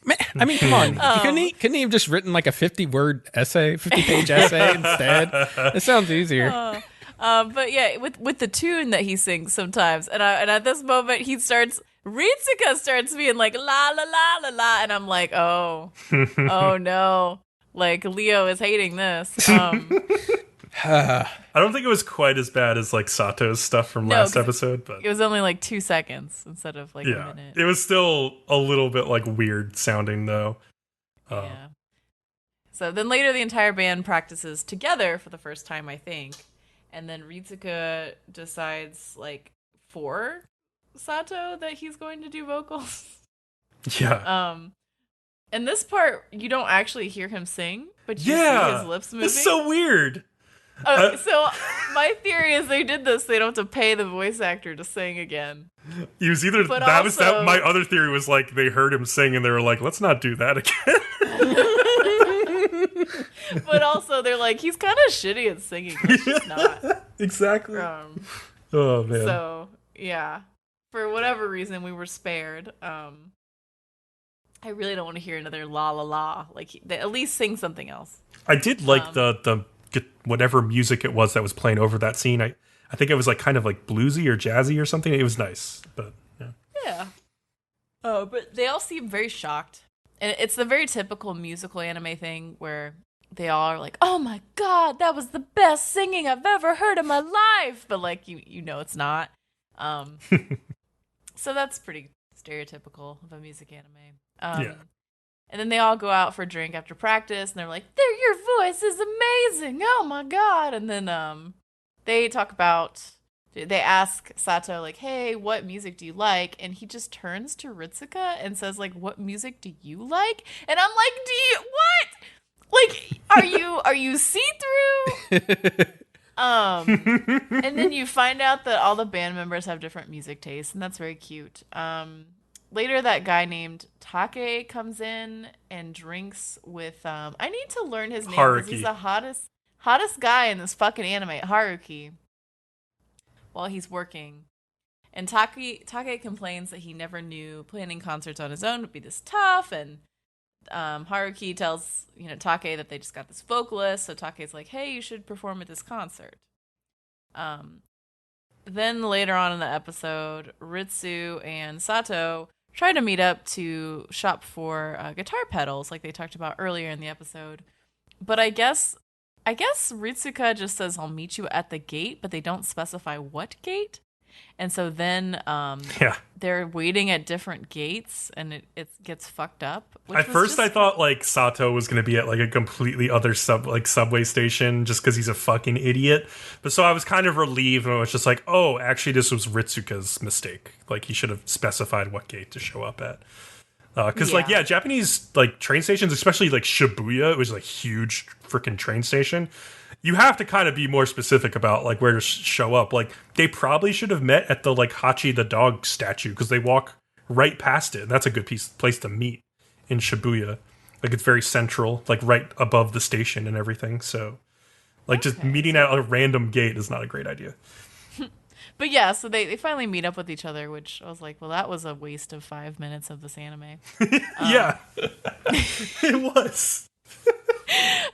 Man, I mean, come on. Couldn't he have just written like a 50-word essay, 50-page essay instead? It sounds easier. But yeah, with the tune that he sings sometimes, and at this moment Ritsuka starts being like la la la la la, and I'm like, oh no, like Leo is hating this. I don't think it was quite as bad as like Sato's stuff from last episode, but it was only like 2 seconds instead of like a minute. It was still a little bit like weird sounding though. Yeah. So then later the entire band practices together for the first time, I think. And then Ritsuka decides, like, for Sato that he's going to do vocals. Yeah. And this part, you don't actually hear him sing, but you see his lips moving. It's so weird. So my theory is they did this. They don't have to pay the voice actor to sing again. He was either But that was that. also- My other theory was like they heard him sing and they were like, let's not do that again. But also, they're like, he's kind of shitty at singing. Let's just not. Exactly. Oh man. So yeah, for whatever reason, we were spared. I really don't want to hear another la la la. Like, they at least sing something else. I did like the whatever music it was that was playing over that scene. I think it was like kind of like bluesy or jazzy or something. It was nice, but yeah. Yeah. Oh, but they all seem very shocked, and it's the very typical musical anime thing where they all are like, "Oh my god, that was the best singing I've ever heard in my life," but like you know it's not. So that's pretty stereotypical of a music anime. Yeah. And then they all go out for a drink after practice, and they're like, your voice is amazing. Oh my god. And then they ask Sato, like, hey, what music do you like? And he just turns to Ritsuka and says, like, what music do you like? And I'm like, what? Like, are you see-through? And then you find out that all the band members have different music tastes, and that's very cute. Later, that guy named Take comes in and drinks with, I need to learn his name because he's the hottest guy in this fucking anime, Haruki, while he's working. And Take complains that he never knew planning concerts on his own would be this tough, and Haruki tells Take that they just got this vocalist, so Take's like, hey, you should perform at this concert. Then later on in the episode, Ritsu and Sato try to meet up to shop for guitar pedals like they talked about earlier in the episode. But I guess Ritsuka just says, I'll meet you at the gate, but they don't specify what gate. And so then they're waiting at different gates, and it gets fucked up. At first, I thought like Sato was going to be at like a completely other subway station just because he's a fucking idiot. But so I was kind of relieved, and I was just like, oh, actually, this was Ritsuka's mistake. Like he should have specified what gate to show up at. Because Japanese like train stations, especially like Shibuya, it was like huge freaking train station. You have to kind of be more specific about like where to show up. Like they probably should have met at the like Hachi the dog statue because they walk right past it. And that's a good place to meet in Shibuya. Like it's very central, like right above the station and everything. So like just meeting at a random gate is not a great idea. But yeah, so they finally meet up with each other, which I was like, well, that was a waste of 5 minutes of this anime. Yeah, it was.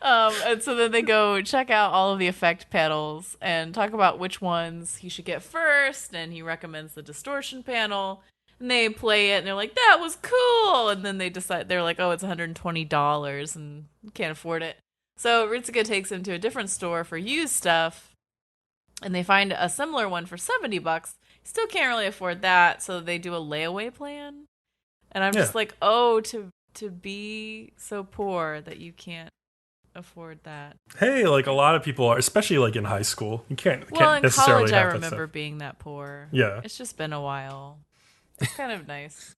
And so then they go check out all of the effect pedals and talk about which ones he should get first, and he recommends the distortion panel, and they play it and they're like, that was cool, and then they decide, they're like, oh, it's $120 and can't afford it. So Ritsuka takes him to a different store for used stuff, and they find a similar one for $70. Still can't really afford that, so they do a layaway plan, and I'm just like, oh, to be so poor that you can't afford that. Hey, like a lot of people are, especially like in high school. You can't in necessarily college I have that remember stuff. being that poor. Yeah. It's just been a while. It's kind of nice.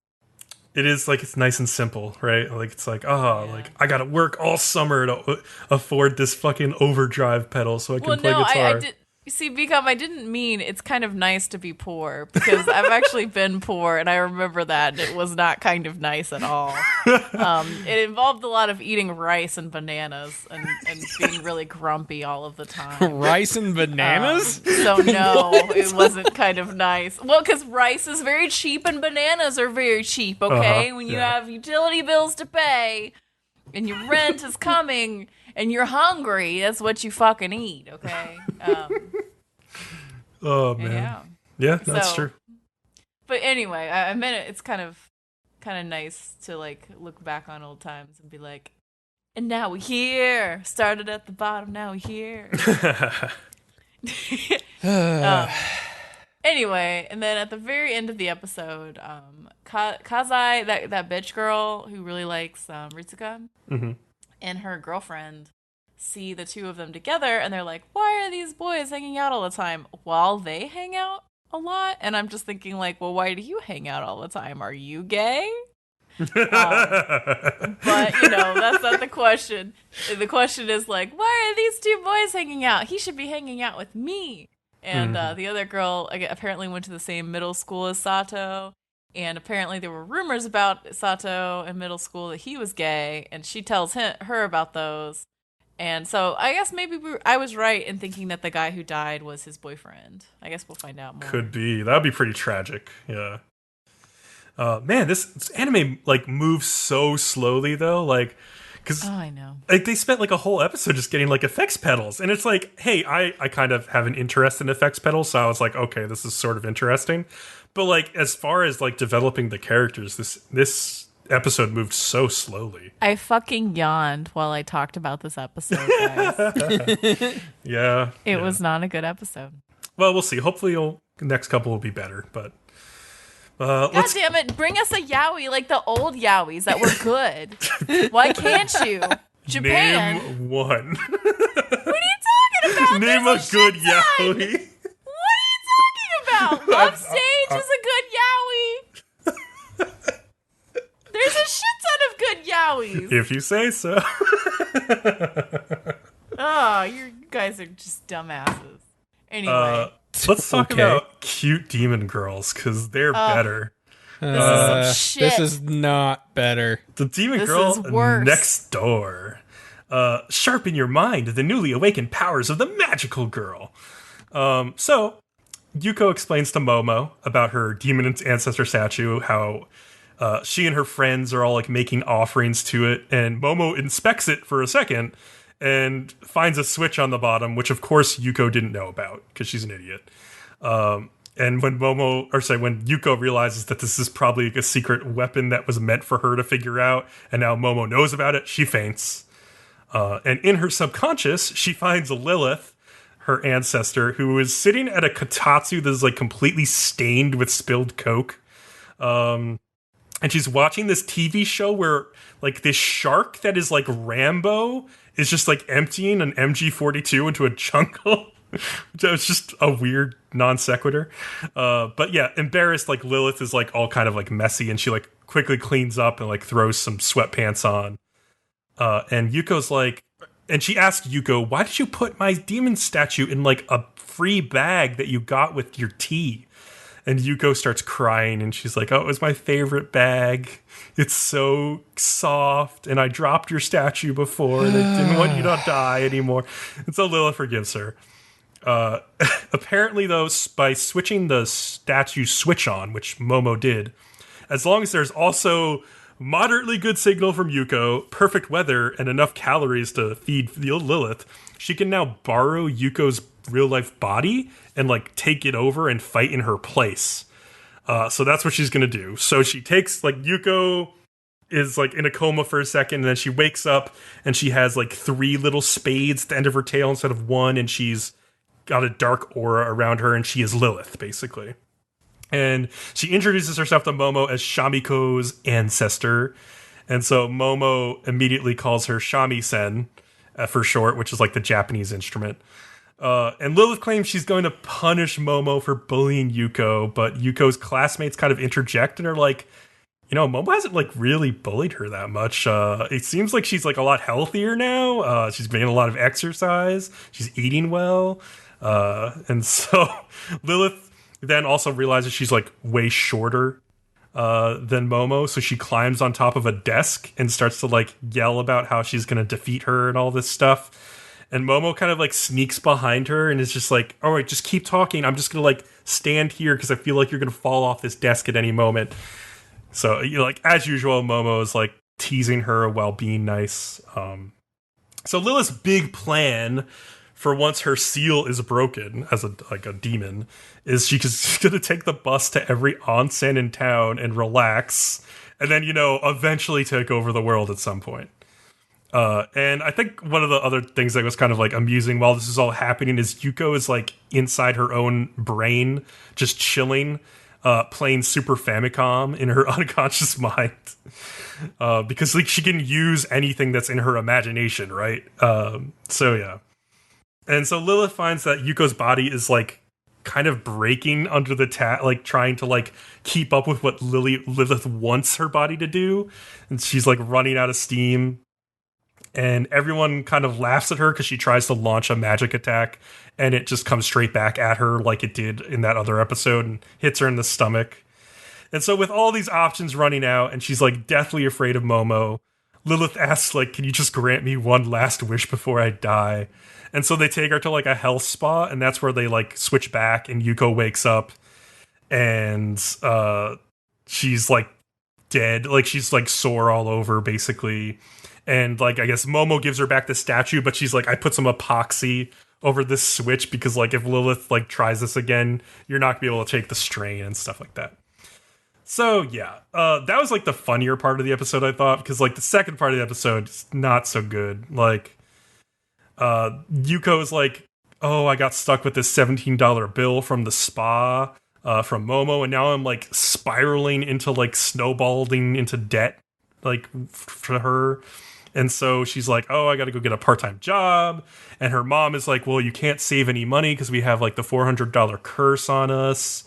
It is like, it's nice and simple, right? Like it's like, like I gotta work all summer to afford this fucking overdrive pedal so I can play guitar. You see, Bcom, I didn't mean it's kind of nice to be poor, because I've actually been poor, and I remember that, and it was not kind of nice at all. It involved a lot of eating rice and bananas and being really grumpy all of the time. Rice and bananas? So no, it wasn't kind of nice. Well, because rice is very cheap and bananas are very cheap, okay? When you have utility bills to pay and your rent is coming and you're hungry, that's what you fucking eat, okay? Oh, man. Yeah, that's true. But anyway, I meant it's kind of nice to like look back on old times and be like, and now we're here. Started at the bottom, now we're here. Anyway, and then at the very end of the episode, Kazai, that bitch girl who really likes Ritsuka, and her girlfriend see the two of them together, and they're like, why are these boys hanging out all the time while they hang out a lot? And I'm just thinking like, well, why do you hang out all the time? Are you gay? But that's not the question. The question is like, why are these two boys hanging out? He should be hanging out with me. And the other girl apparently went to the same middle school as Sato, and apparently there were rumors about Sato in middle school that he was gay, and she tells her about those. And so I guess maybe I was right in thinking that the guy who died was his boyfriend. I guess we'll find out more. Could be. That would be pretty tragic. Yeah. Man, this anime like moves so slowly though. Like, because I know. Like they spent like a whole episode just getting like effects pedals, and it's like, hey, I kind of have an interest in effects pedals, so I was like, okay, this is sort of interesting. But like as far as like developing the characters, this episode moved so slowly. I fucking yawned while I talked about this episode, guys. Yeah. It was not a good episode. Well, we'll see. Hopefully the next couple will be better, but God damn it, bring us a yaoi like the old yaois that were good. Why can't you? Japan. Name one. What are you talking about? Name a good yaoi. What are you talking about? Love Stage is a good yaoi. There's a shit ton of good yaois. If you say so. Oh, you guys are just dumbasses. Anyway. Let's talk about cute demon girls, because they're better. This is not better. The demon girl next door. Sharpen your mind to the newly awakened powers of the magical girl. So, Yuko explains to Momo about her demon ancestor statue, how she and her friends are all like making offerings to it, and Momo inspects it for a second and finds a switch on the bottom, which of course Yuko didn't know about because she's an idiot. And when Yuko realizes that this is probably a secret weapon that was meant for her to figure out, and now Momo knows about it, she faints. And in her subconscious, she finds Lilith, her ancestor, who is sitting at a kotatsu that is like completely stained with spilled coke. And she's watching this TV show where like this shark that is like Rambo is just like emptying an MG42 into a jungle. Which was just a weird non sequitur. But yeah, embarrassed, like Lilith is like all kind of like messy, and she like quickly cleans up and like throws some sweatpants on. And Yuko's like, and she asks Yuko, why did you put my demon statue in like a free bag that you got with your tea? And Yuko starts crying, and she's like, oh, it was my favorite bag. It's so soft, and I dropped your statue before, and I didn't want you to die anymore. And so Lilith forgives her. Apparently, though, by switching the statue switch on, which Momo did, as long as there's also moderately good signal from Yuko, perfect weather, and enough calories to feed the Lilith, she can now borrow Yuko's real-life body and, like, take it over and fight in her place. So that's what she's gonna do. So she takes, like, Yuko is, like, in a coma for a second, and then she wakes up, and she has, like, 3 little spades at the end of her tail instead of 1, and she's got a dark aura around her, and she is Lilith, basically. And she introduces herself to Momo as Shamiko's ancestor. And so Momo immediately calls her Shami-sen for short, which is like the Japanese instrument. And Lilith claims she's going to punish Momo for bullying Yuko, but Yuko's classmates kind of interject and are like, you know, Momo hasn't like really bullied her that much. It seems like she's like a lot healthier now. She's getting a lot of exercise. She's eating well. And so Lilith then also realizes she's like way shorter than Momo, so she climbs on top of a desk and starts to like yell about how she's gonna defeat her and all this stuff. And Momo kind of like sneaks behind her and is just like, all right, just keep talking. I'm just gonna like stand here because I feel like you're gonna fall off this desk at any moment. So, you know, like as usual, Momo is like teasing her while being nice. So Lilith's big plan for once her seal is broken as a demon is she's gonna take the bus to every onsen in town and relax, and then, you know, eventually take over the world at some point. And I think one of the other things that was kind of like amusing while this is all happening is Yuko is like inside her own brain, just chilling, playing Super Famicom in her unconscious mind. Because like she can use anything that's in her imagination, right? So yeah. And so Lilith finds that Yuko's body is like kind of breaking under the like trying to like keep up with what Lilith wants her body to do. And she's like running out of steam. And everyone kind of laughs at her because she tries to launch a magic attack and it just comes straight back at her like it did in that other episode and hits her in the stomach. And so with all these options running out and she's like deathly afraid of Momo, Lilith asks like, can you just grant me one last wish before I die? And so they take her to like a health spa, and that's where they like switch back and Yuko wakes up and she's like dead. Like she's like sore all over basically. And like, I guess Momo gives her back the statue, but she's like, I put some epoxy over this switch because like if Lilith like tries this again, you're not gonna be able to take the strain and stuff like that. So yeah, that was like the funnier part of the episode, I thought, because like the second part of the episode is not so good. Like Yuko is like, oh, I got stuck with this $17 bill from the spa from Momo, and now I'm like spiraling into like snowballing into debt like for her. And so she's like, oh, I got to go get a part-time job. And her mom is like, well, you can't save any money because we have like the $400 curse on us.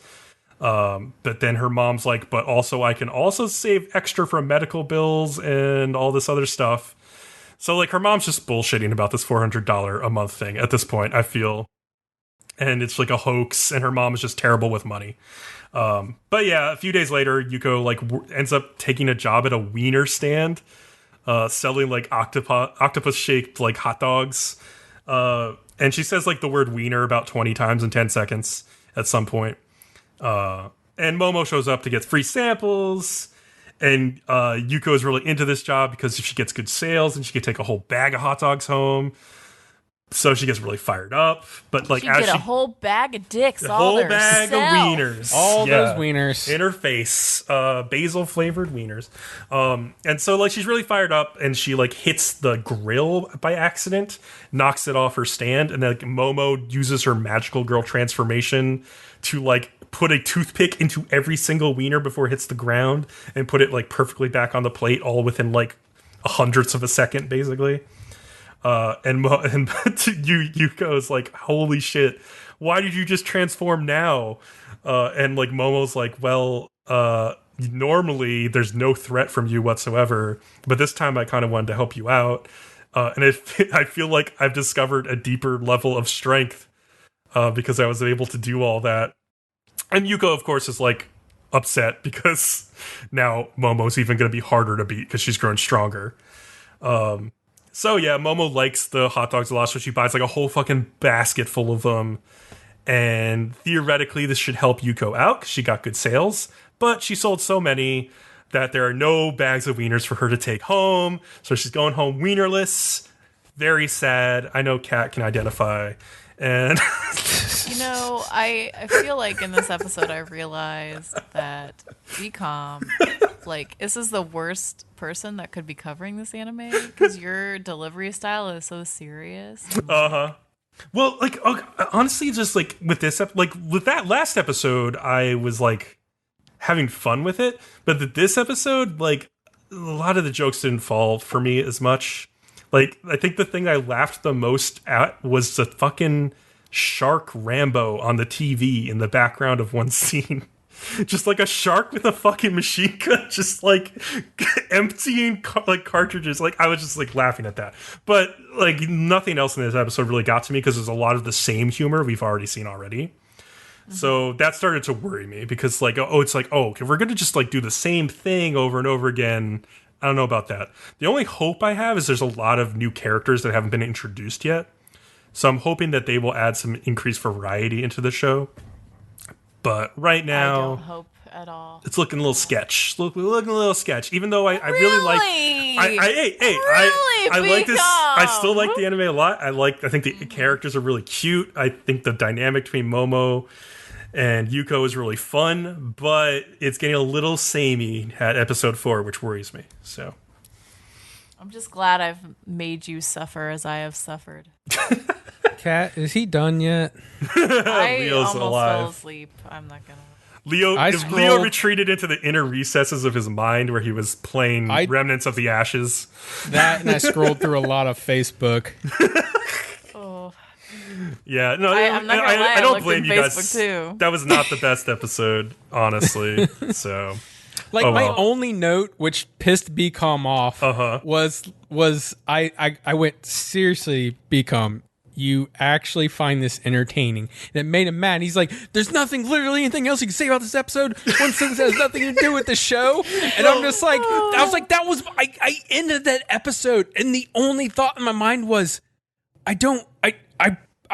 But then her mom's like, but also I can also save extra from medical bills and all this other stuff. So like her mom's just bullshitting about this $400 a month thing at this point, I feel. And it's like a hoax, and her mom is just terrible with money. But yeah, a few days later, Yuko like ends up taking a job at a wiener stand, selling like octopus shaped like hot dogs. And she says like the word wiener about 20 times in 10 seconds at some point. And Momo shows up to get free samples. And Yuko is really into this job because if she gets good sales, and she could take a whole bag of hot dogs home. So she gets really fired up, but like she get a whole bag of dicks, a all whole bag of wieners, all those wieners in her face, basil flavored wieners. And so like she's really fired up, and she like hits the grill by accident, knocks it off her stand, and then like, Momo uses her magical girl transformation to like put a toothpick into every single wiener before it hits the ground, and put it like perfectly back on the plate, all within like a hundredths of a second, basically. And Yuko's like, holy shit, why did you just transform now? And like Momo's like, well, normally there's no threat from you whatsoever, but this time I kind of wanted to help you out. And I feel like I've discovered a deeper level of strength because I was able to do all that. And Yuko, of course, is like upset because now Momo's even going to be harder to beat because she's grown stronger. So yeah, Momo likes the hot dogs a lot, so she buys like a whole fucking basket full of them. And theoretically, this should help Yuko out because she got good sales. But she sold so many that there are no bags of wieners for her to take home. So she's going home wienerless. Very sad. I know Kat can identify. And you know, I feel like in this episode I realized that Bcom, like, this is the worst person that could be covering this anime because your delivery style is so serious. Well, like honestly, just like with this, like with that last episode, I was like having fun with it, but this episode, like a lot of the jokes didn't fall for me as much. Like, I think the thing I laughed the most at was the fucking shark Rambo on the TV in the background of one scene. just like a shark with a fucking machine gun, just like emptying like cartridges. Like I was just like laughing at that, but like nothing else in this episode really got to me because there's a lot of the same humor we've already seen already. So that started to worry me because like, it's like, okay, we're gonna just like do the same thing over and over again. I don't know about that. The only hope I have is there's a lot of new characters that haven't been introduced yet. So I'm hoping that they will add some increased variety into the show. But right now, I don't hope at all. It's looking a little sketch. Looking a little sketch. Even though I really like, I like this. I still like the anime a lot. I think the characters are really cute. I think the dynamic between Momo and Yuko is really fun. But it's getting a little samey at episode 4, which worries me. So I'm just glad I've made you suffer as I have suffered. Kat, is he done yet? I Leo's almost alive. fell asleep. I'm not gonna. Leo retreated into the inner recesses of his mind where he was playing Remnants of the Ashes. That, and I scrolled through a lot of Facebook. Oh. Yeah, no, I'm not gonna lie, I don't looked blame in you Facebook guys. too. That was not the best episode, honestly. So, like my only note, which pissed Bcom off, was I went, seriously, Bcom, you actually find this entertaining. And it made him mad. He's like, there's literally anything else you can say about this episode. One sentence has nothing to do with the show. And I'm just like, I ended that episode, and the only thought in my mind was, I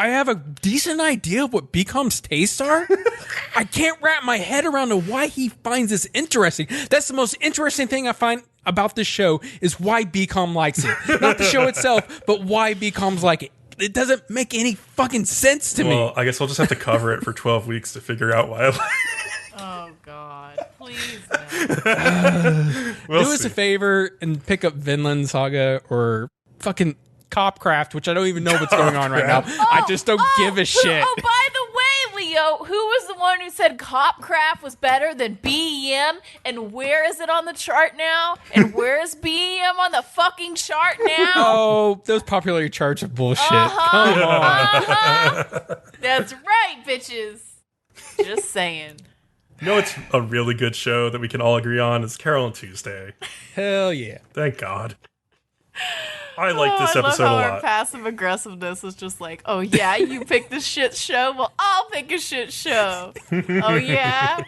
have a decent idea of what Bcom's tastes are. I can't wrap my head around to why he finds this interesting. That's the most interesting thing I find about this show is why Bcom likes it. Not the show itself, but why Bcom's like it. It doesn't make any fucking sense to me. Well, I guess we'll just have to cover it for 12 weeks to figure out why I like it. Oh, God. Please, no. Do us a favor and pick up Vinland Saga or fucking Copcraft, which I don't even know what's going on right now. I just don't give a shit. Oh, by the way, Leo, who was the one who said Copcraft was better than BEM? And where is it on the chart now? And where is BEM on the fucking chart now? Oh, those popularity charts are bullshit. Come on. That's right, bitches. Just saying. You know, it's a really good show that we can all agree on is Carole Tuesday. Hell yeah. Thank God. I like this episode I love a how lot. our passive aggressiveness is just like, oh yeah, you pick the shit show, well I'll pick a shit show. Oh yeah.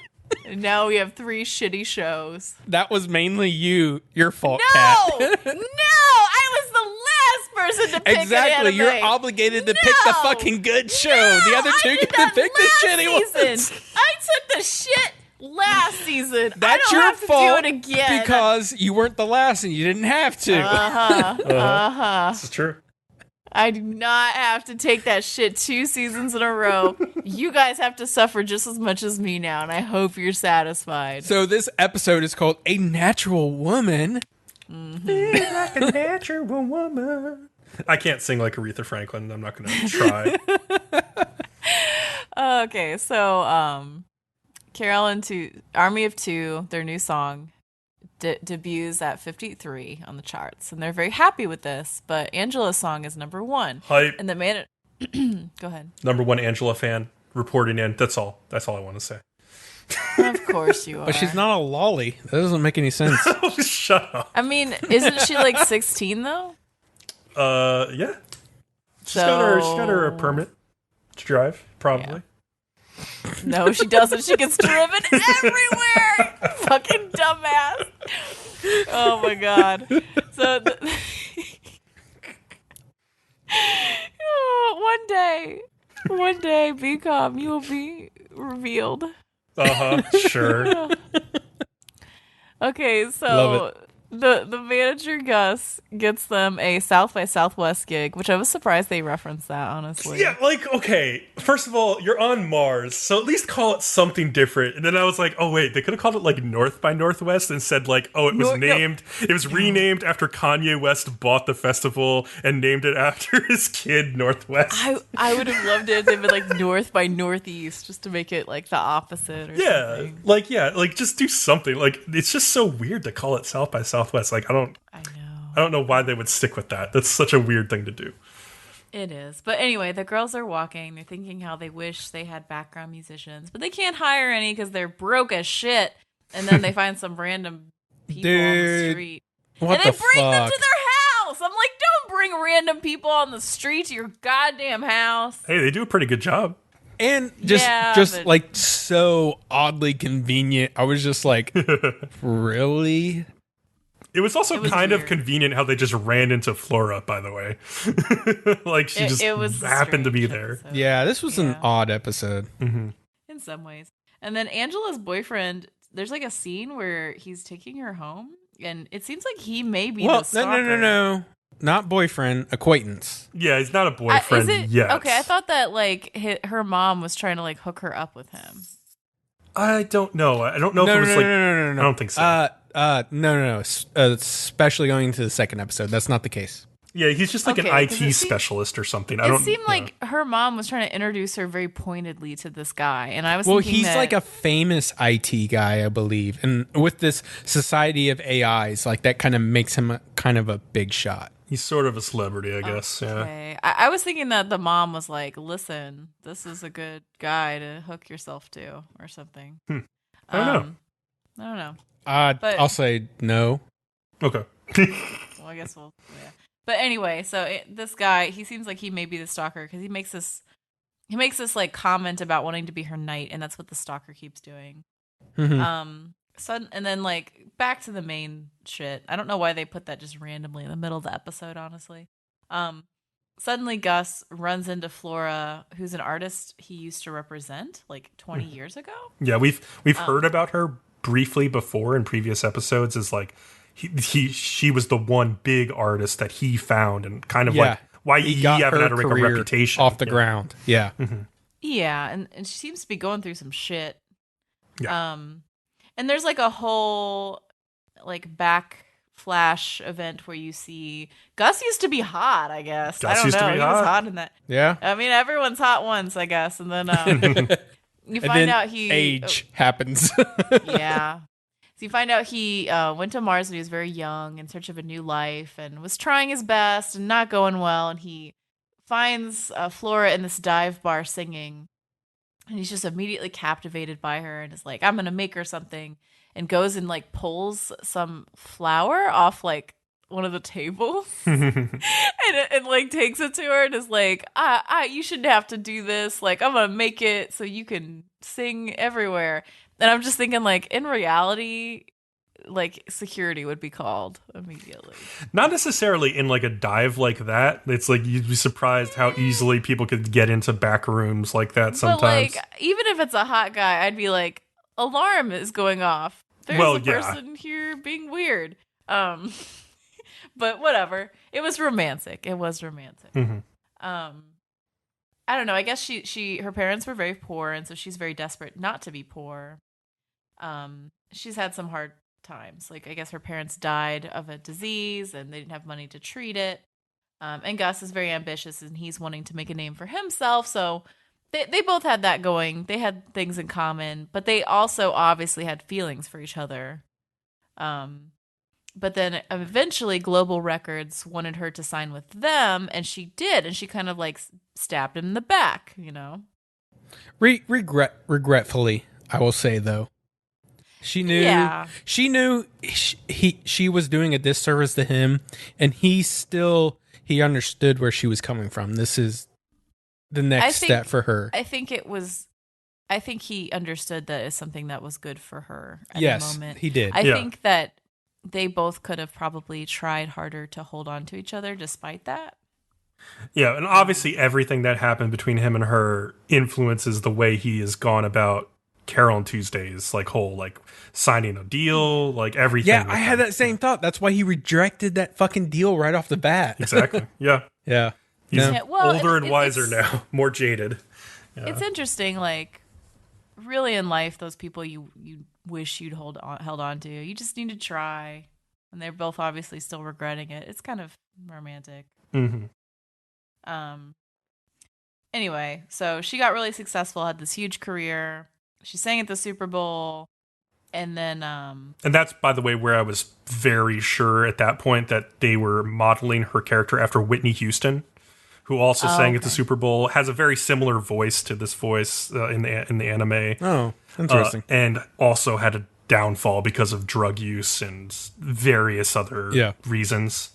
And now we have 3 shitty shows. That was mainly your fault, No, Kat. I was the last person to pick Exactly, an anime. you're obligated to pick the fucking good show. The other two get to pick the shitty ones. I took the shit last season. That's I don't your have fault to do it again. because you weren't the last and you didn't have to. This is true. I do not have to take that shit 2 seasons in a row. You guys have to suffer just as much as me now, and I hope you're satisfied. So this episode is called A Natural Woman. Be like a natural woman. I can't sing like Aretha Franklin. I'm not going to try. Okay, so Carole and Army of Two, their new song, debuts at 53 on the charts, and they're very happy with this. But Angela's song is number 1. Hype. And the man, go ahead. Number 1 Angela fan reporting in. That's all. That's all I want to say. Of course you are. But she's not a lolly. That doesn't make any sense. Shut up. I mean, isn't she like 16 though? Yeah. She's got her permit to drive, probably. Yeah. No, she doesn't. She gets driven everywhere. Fucking dumbass. Oh my god. So one day, Bcom, you will be revealed. Sure. Okay, Love so the manager Gus gets them a South by Southwest gig, which I was surprised they referenced that, honestly. Yeah, like, okay, first of all, you're on Mars, so at least call it something different. And then I was like, oh wait, they could have called it like North by Northwest and said like, oh, it was renamed after Kanye West bought the festival and named it after his kid Northwest. I would have loved it if they'd been like North by Northeast, just to make it like the opposite or something. Like just do something. Like, it's just so weird to call it South by Southwest. Like, I don't know why they would stick with that. That's such a weird thing to do. It is. But anyway, the girls are walking. They're thinking how they wish they had background musicians, but they can't hire any because they're broke as shit. And then they find some random people on the street. What and they the bring them fuck? to their house. I'm like, don't bring random people on the street to your goddamn house. Hey, they do a pretty good job. And just but- like so oddly convenient. I was just like, really? It was also kind of weird. convenient how they just ran into Flora, by the way. Like, she just It was a happened to be strange there. episode. Yeah, this was an Yeah. odd episode. In some ways. And then Angela's boyfriend, there's like a scene where he's taking her home, and it seems like he may be Well, the stalker. no. Not boyfriend, acquaintance. Yeah, he's not a boyfriend Is it? yet. Okay, I thought that like her mom was trying to like hook her up with him. I don't know. I don't know if it was like... I don't think so. No. Especially going into the second episode. That's not the case. Yeah, he's just like Okay, an 'cause IT it seemed- specialist or something. It seemed like her mom was trying to introduce her very pointedly to this guy, and I was Well, thinking he's that, like a famous IT guy, I believe. And with this society of AIs, like that kind of makes him kind of a big shot. He's sort of a celebrity, I guess. Yeah. Okay. I was thinking that the mom was like, "Listen, this is a good guy to hook yourself to, or something." I don't know. I don't know. But- I'll say no. Okay. Well, I guess we'll. Yeah. But anyway, so this guy, he seems like he may be the stalker because he makes this like comment about wanting to be her knight, and that's what the stalker keeps doing. Mhm. And then like back to the main shit. I don't know why they put that just randomly in the middle of the episode, honestly. Suddenly Gus runs into Flora, who's an artist he used to represent like 20 years ago. Yeah, we've heard about her briefly before in previous episodes. Is like she was the one big artist that he found, and kind of like why he got haven't her had a career reputation off the ground. Yeah. Yeah, and she seems to be going through some shit. Yeah. And there's like a whole like backflash event where you see Gus used to be hot, I guess. Gus I don't used to know. be He was hot. hot in that. Yeah. I mean, everyone's hot once, I guess. And then you And find then out he age happens. yeah. So you find out he went to Mars when he was very young in search of a new life and was trying his best and not going well. And he finds Flora in this dive bar singing. And he's just immediately captivated by her and is like, I'm going to make her something. And goes and like pulls some flour off like one of the tables. and like takes it to her and is like, you shouldn't have to do this. Like, I'm going to make it so you can sing everywhere. And I'm just thinking, like, in reality, like, security would be called immediately. Not necessarily in like a dive like that. It's like you'd be surprised how easily people could get into back rooms like that sometimes. But, like, even if it's a hot guy, I'd be like, alarm is going off. There's Well, a yeah. person here being weird. But whatever. It was romantic. I don't know. I guess her parents were very poor, and so she's very desperate not to be poor. She's had some hard times. Like, I guess her parents died of a disease, and they didn't have money to treat it. And Gus is very ambitious, and he's wanting to make a name for himself. So they both had that going. They had things in common, but they also obviously had feelings for each other. But then eventually Global Records wanted her to sign with them, and she did, and she kind of like stabbed him in the back, you know? Regretfully, I will say though. She knew she was doing a disservice to him, and he understood where she was coming from. This is the next step for her. I think he understood that it's something that was good for her at Yes, the moment. he did. I think that they both could have probably tried harder to hold on to each other despite that. Yeah, and obviously everything that happened between him and her influences the way he has gone about Carole Tuesday's like whole like signing a deal, like everything. Yeah, I had that same thought. That's why he rejected that fucking deal right off the bat. Exactly. Yeah. Yeah. He's Yeah, well, older and it's- wiser now, more jaded. Yeah. It's interesting, like really in life, those people you wish you'd held on to, you just need to try, and they're both obviously still regretting it. It's kind of romantic. Mm-hmm. Anyway, so she got really successful, had this huge career. She sang at the Super Bowl, and then And that's, by the way, where I was very sure at that point that they were modeling her character after Whitney Houston, who also sang at the Super Bowl, has a very similar voice to this voice in the anime. Oh, interesting. And also had a downfall because of drug use and various other reasons.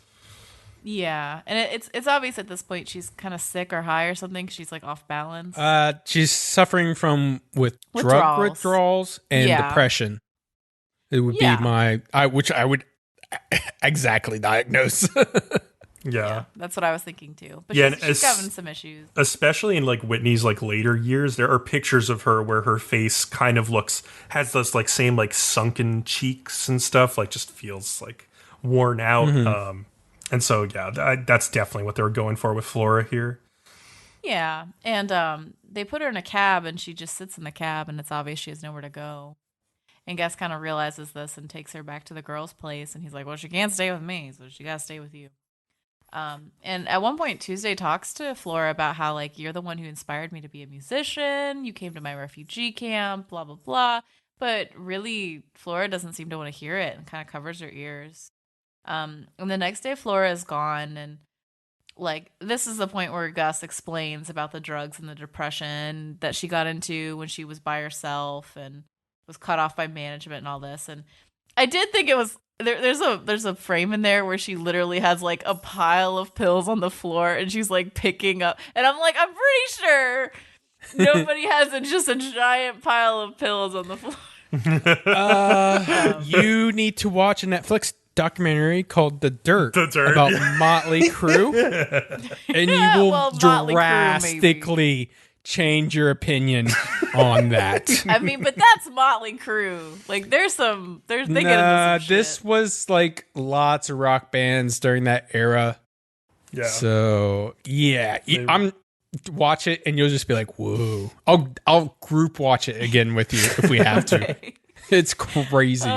Yeah, and it's obvious at this point she's kind of sick or high or something. She's like off balance. She's suffering from drug withdrawals and depression. It would be which I would exactly diagnose. Yeah, that's what I was thinking too. But she's having some issues, especially in like Whitney's like later years. There are pictures of her where her face kind of has those like same like sunken cheeks and stuff. Like just feels like worn out. And so that's definitely what they were going for with Flora here. Yeah, and they put her in a cab, and she just sits in the cab, and it's obvious she has nowhere to go. And Gus kind of realizes this and takes her back to the girls' place, and he's like, "Well, she can't stay with me, so she gotta stay with you." And at one point, Tuesday talks to Flora about how, like, you're the one who inspired me to be a musician. You came to my refugee camp, blah, blah, blah. But really, Flora doesn't seem to want to hear it and kind of covers her ears. And the next day, Flora is gone. And, like, this is the point where Gus explains about the drugs and the depression that she got into when she was by herself and was cut off by management and all this. And I did think it was... There's a frame in there where she literally has like a pile of pills on the floor and she's like picking up, and I'm like, I'm pretty sure nobody has just a giant pile of pills on the floor. You need to watch a Netflix documentary called The Dirt about Motley Crue, and you will drastically change your opinion on that. I mean, but that's Motley Crue. Like, they get into some shit. This was like lots of rock bands during that era. Yeah. So I'm watch it and you'll just be like, whoa. I'll group watch it again with you if we have to. It's crazy.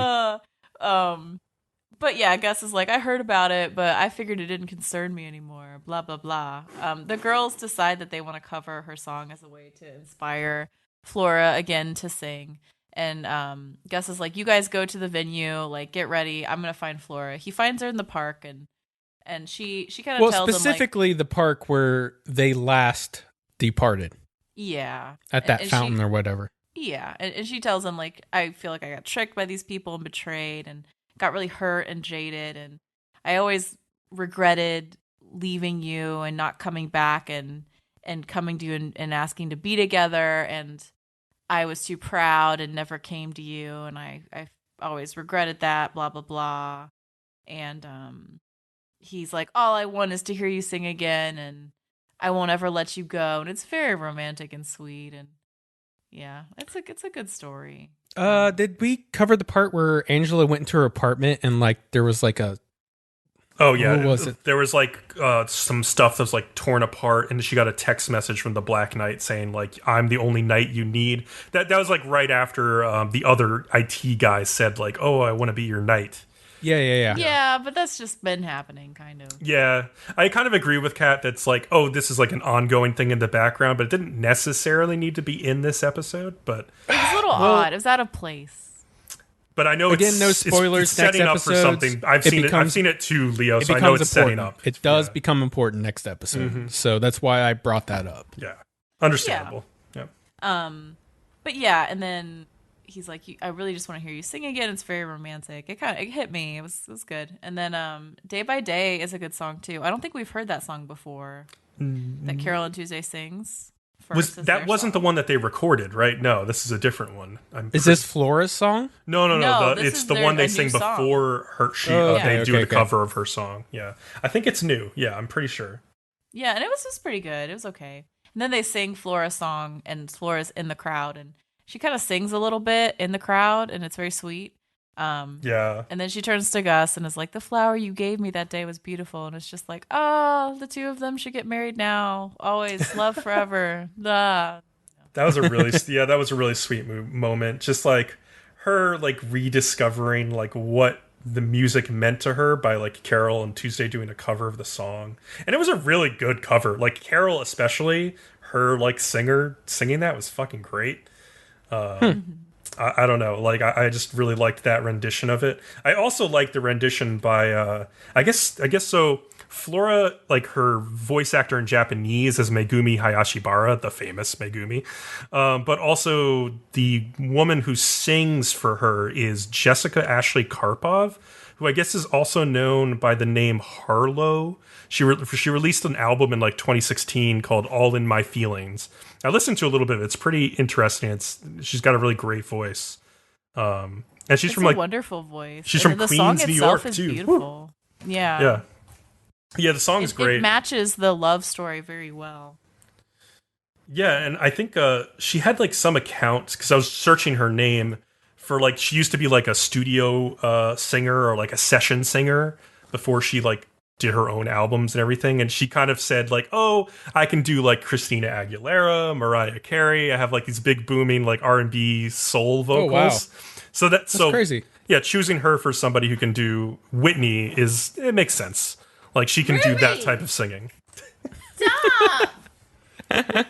But yeah, Gus is like, I heard about it, but I figured it didn't concern me anymore. Blah, blah, blah. The girls decide that they want to cover her song as a way to inspire Flora again to sing. And Gus is like, you guys go to the venue, like, get ready. I'm going to find Flora. He finds her in the park, and she kind of tells him, specifically the park where they last departed. Yeah. At that fountain or whatever. Yeah. And she tells him, like, I feel like I got tricked by these people and betrayed and got really hurt and jaded, and I always regretted leaving you and not coming back and coming to you and asking to be together, and I was too proud and never came to you, and I always regretted that, blah, blah, blah. And he's like, all I want is to hear you sing again, and I won't ever let you go. And it's very romantic and sweet, and yeah, it's a good story. Did we cover the part where Angela went into her apartment and like there was like a... Oh yeah, what was it? There was like some stuff that was like torn apart, and she got a text message from the Black Knight saying like, "I'm the only knight you need." That was like right after the other IT guy said like, "Oh, I want to be your knight." Yeah. Yeah, but that's just been happening, kind of. Yeah, I kind of agree with Kat. That's like, oh, this is like an ongoing thing in the background, but it didn't necessarily need to be in this episode. But it was a little odd. It was out of place. But I know again, no spoilers. It's setting up for something. I've seen it too, Leo. So I know it's setting up. It does become important next episode. So that's why I brought that up. Yeah, understandable. Yeah. But yeah, and then he's like, I really just want to hear you sing again. It's very romantic. It hit me. It was good. And then Day by Day is a good song too. I don't think we've heard that song before. That Carole Tuesday sings. Wasn't the one that they recorded, right? No, this is a different one. Is this Flora's song? No. It's the one they sing before they do the cover of her song. Yeah, I think it's new. Yeah, I'm pretty sure. Yeah, and it was just pretty good. It was okay. And then they sing Flora's song, and Flora's in the crowd, and she kind of sings a little bit in the crowd, and it's very sweet. Yeah. And then she turns to Gus and is like, the flower you gave me that day was beautiful. And it's just like, oh, the two of them should get married now. Always love forever. That was a really sweet moment. Just like her like rediscovering like what the music meant to her by like Carole and Tuesday doing a cover of the song. And it was a really good cover. Like Carole, especially her like singing that was fucking great. I don't know. Like, I just really liked that rendition of it. I also liked the rendition by, I guess so. Flora, like her voice actor in Japanese is Megumi Hayashibara, the famous Megumi. But also the woman who sings for her is Jessica Ashley Karpov, who I guess is also known by the name Harlow. She released an album in like 2016 called All in My Feelings. I listened to a little bit of it. It's pretty interesting. She's got a really great voice. And she's from like wonderful voice. She's and from the Queens, song New itself York is too. Beautiful. Woo. Yeah. Yeah, the song is great. It matches the love story very well. Yeah, and I think she had like some account because I was searching her name for like she used to be like a studio singer or like a session singer before she like did her own albums and everything. And she kind of said like, oh, I can do like Christina Aguilera, Mariah Carey. I have like these big booming like R&B soul vocals. Oh, wow. So that's crazy. Yeah, choosing her for somebody who can do Whitney it makes sense. Like she can do that type of singing. Stop!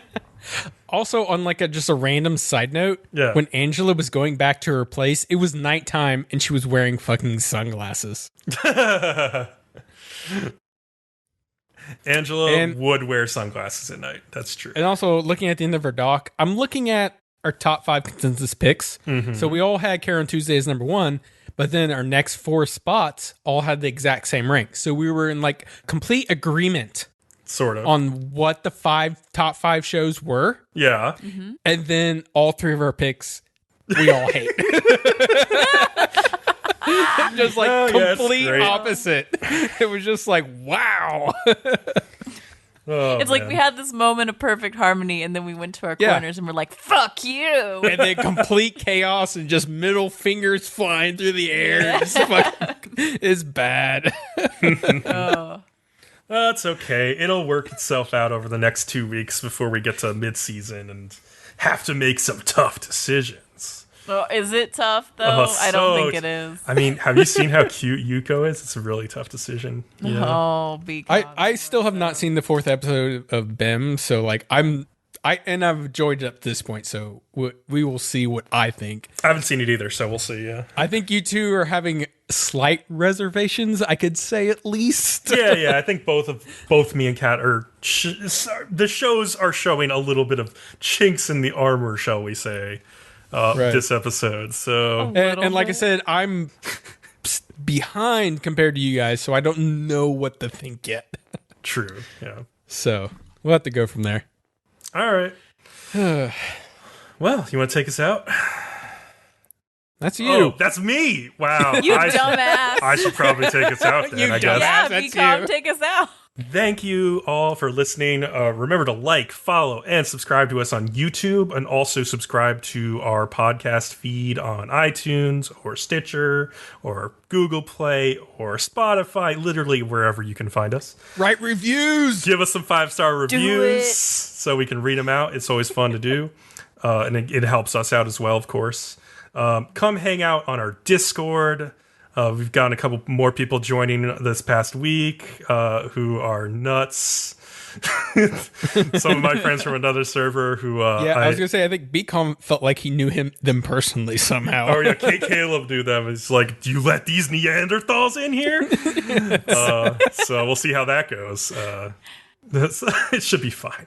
Also, on like just a random side note, Yeah. when Angela was going back to her place, it was nighttime and she was wearing fucking sunglasses. Angela would wear sunglasses at night. That's true. And also, looking at the end of our doc, I'm looking at our top 5 consensus picks. Mm-hmm. So we all had Carole Tuesday as number 1, but then our next 4 spots all had the exact same rank. So we were in like complete agreement. Sort of. On what the top 5 shows were. Yeah. Mm-hmm. And then all 3 of our picks, we all hate. Just like complete opposite. It was just like, wow. It's like we had this moment of perfect harmony, and then we went to our corners and we're like, fuck you. And then complete chaos and just middle fingers flying through the air. It's bad. Oh. That's okay. It'll work itself out over the next 2 weeks before we get to mid-season and have to make some tough decisions. Oh, is it tough, though? I don't think it is. I mean, have you seen how cute Yuko is? It's a really tough decision. Yeah. Oh, I still have not seen the 4th episode of Bim, so like I've enjoyed it up to this point, so we will see what I think. I haven't seen it either, so we'll see, yeah. I think you two are having slight reservations, I could say at least. Yeah, I think both me and Kat are... the shows are showing a little bit of chinks in the armor, shall we say, this episode, so... And like I said, I'm behind compared to you guys, so I don't know what to think yet. True, yeah. So, we'll have to go from there. All right. Well, you want to take us out? That's you. Oh, that's me. Wow. You dumbass. I should probably take us out then, I guess. Yeah, That's Bcom, you. take us out. Thank you all for listening. Remember to like, follow, and subscribe to us on YouTube, and also subscribe to our podcast feed on iTunes or Stitcher or Google Play or Spotify, literally wherever you can find us. Write reviews. Give us some 5-star reviews so we can read them out. It's always fun to do. And it helps us out as well, of course. Come hang out on our Discord. We've gotten a couple more people joining this past week who are nuts. Some of my friends from another server who... I was going to say, I think Bcom felt like he knew them personally somehow. Oh, yeah, Caleb knew them. He's like, do you let these Neanderthals in here? So we'll see how that goes. It should be fine.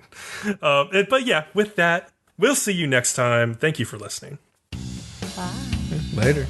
But yeah, with that, we'll see you next time. Thank you for listening. Bye. Later.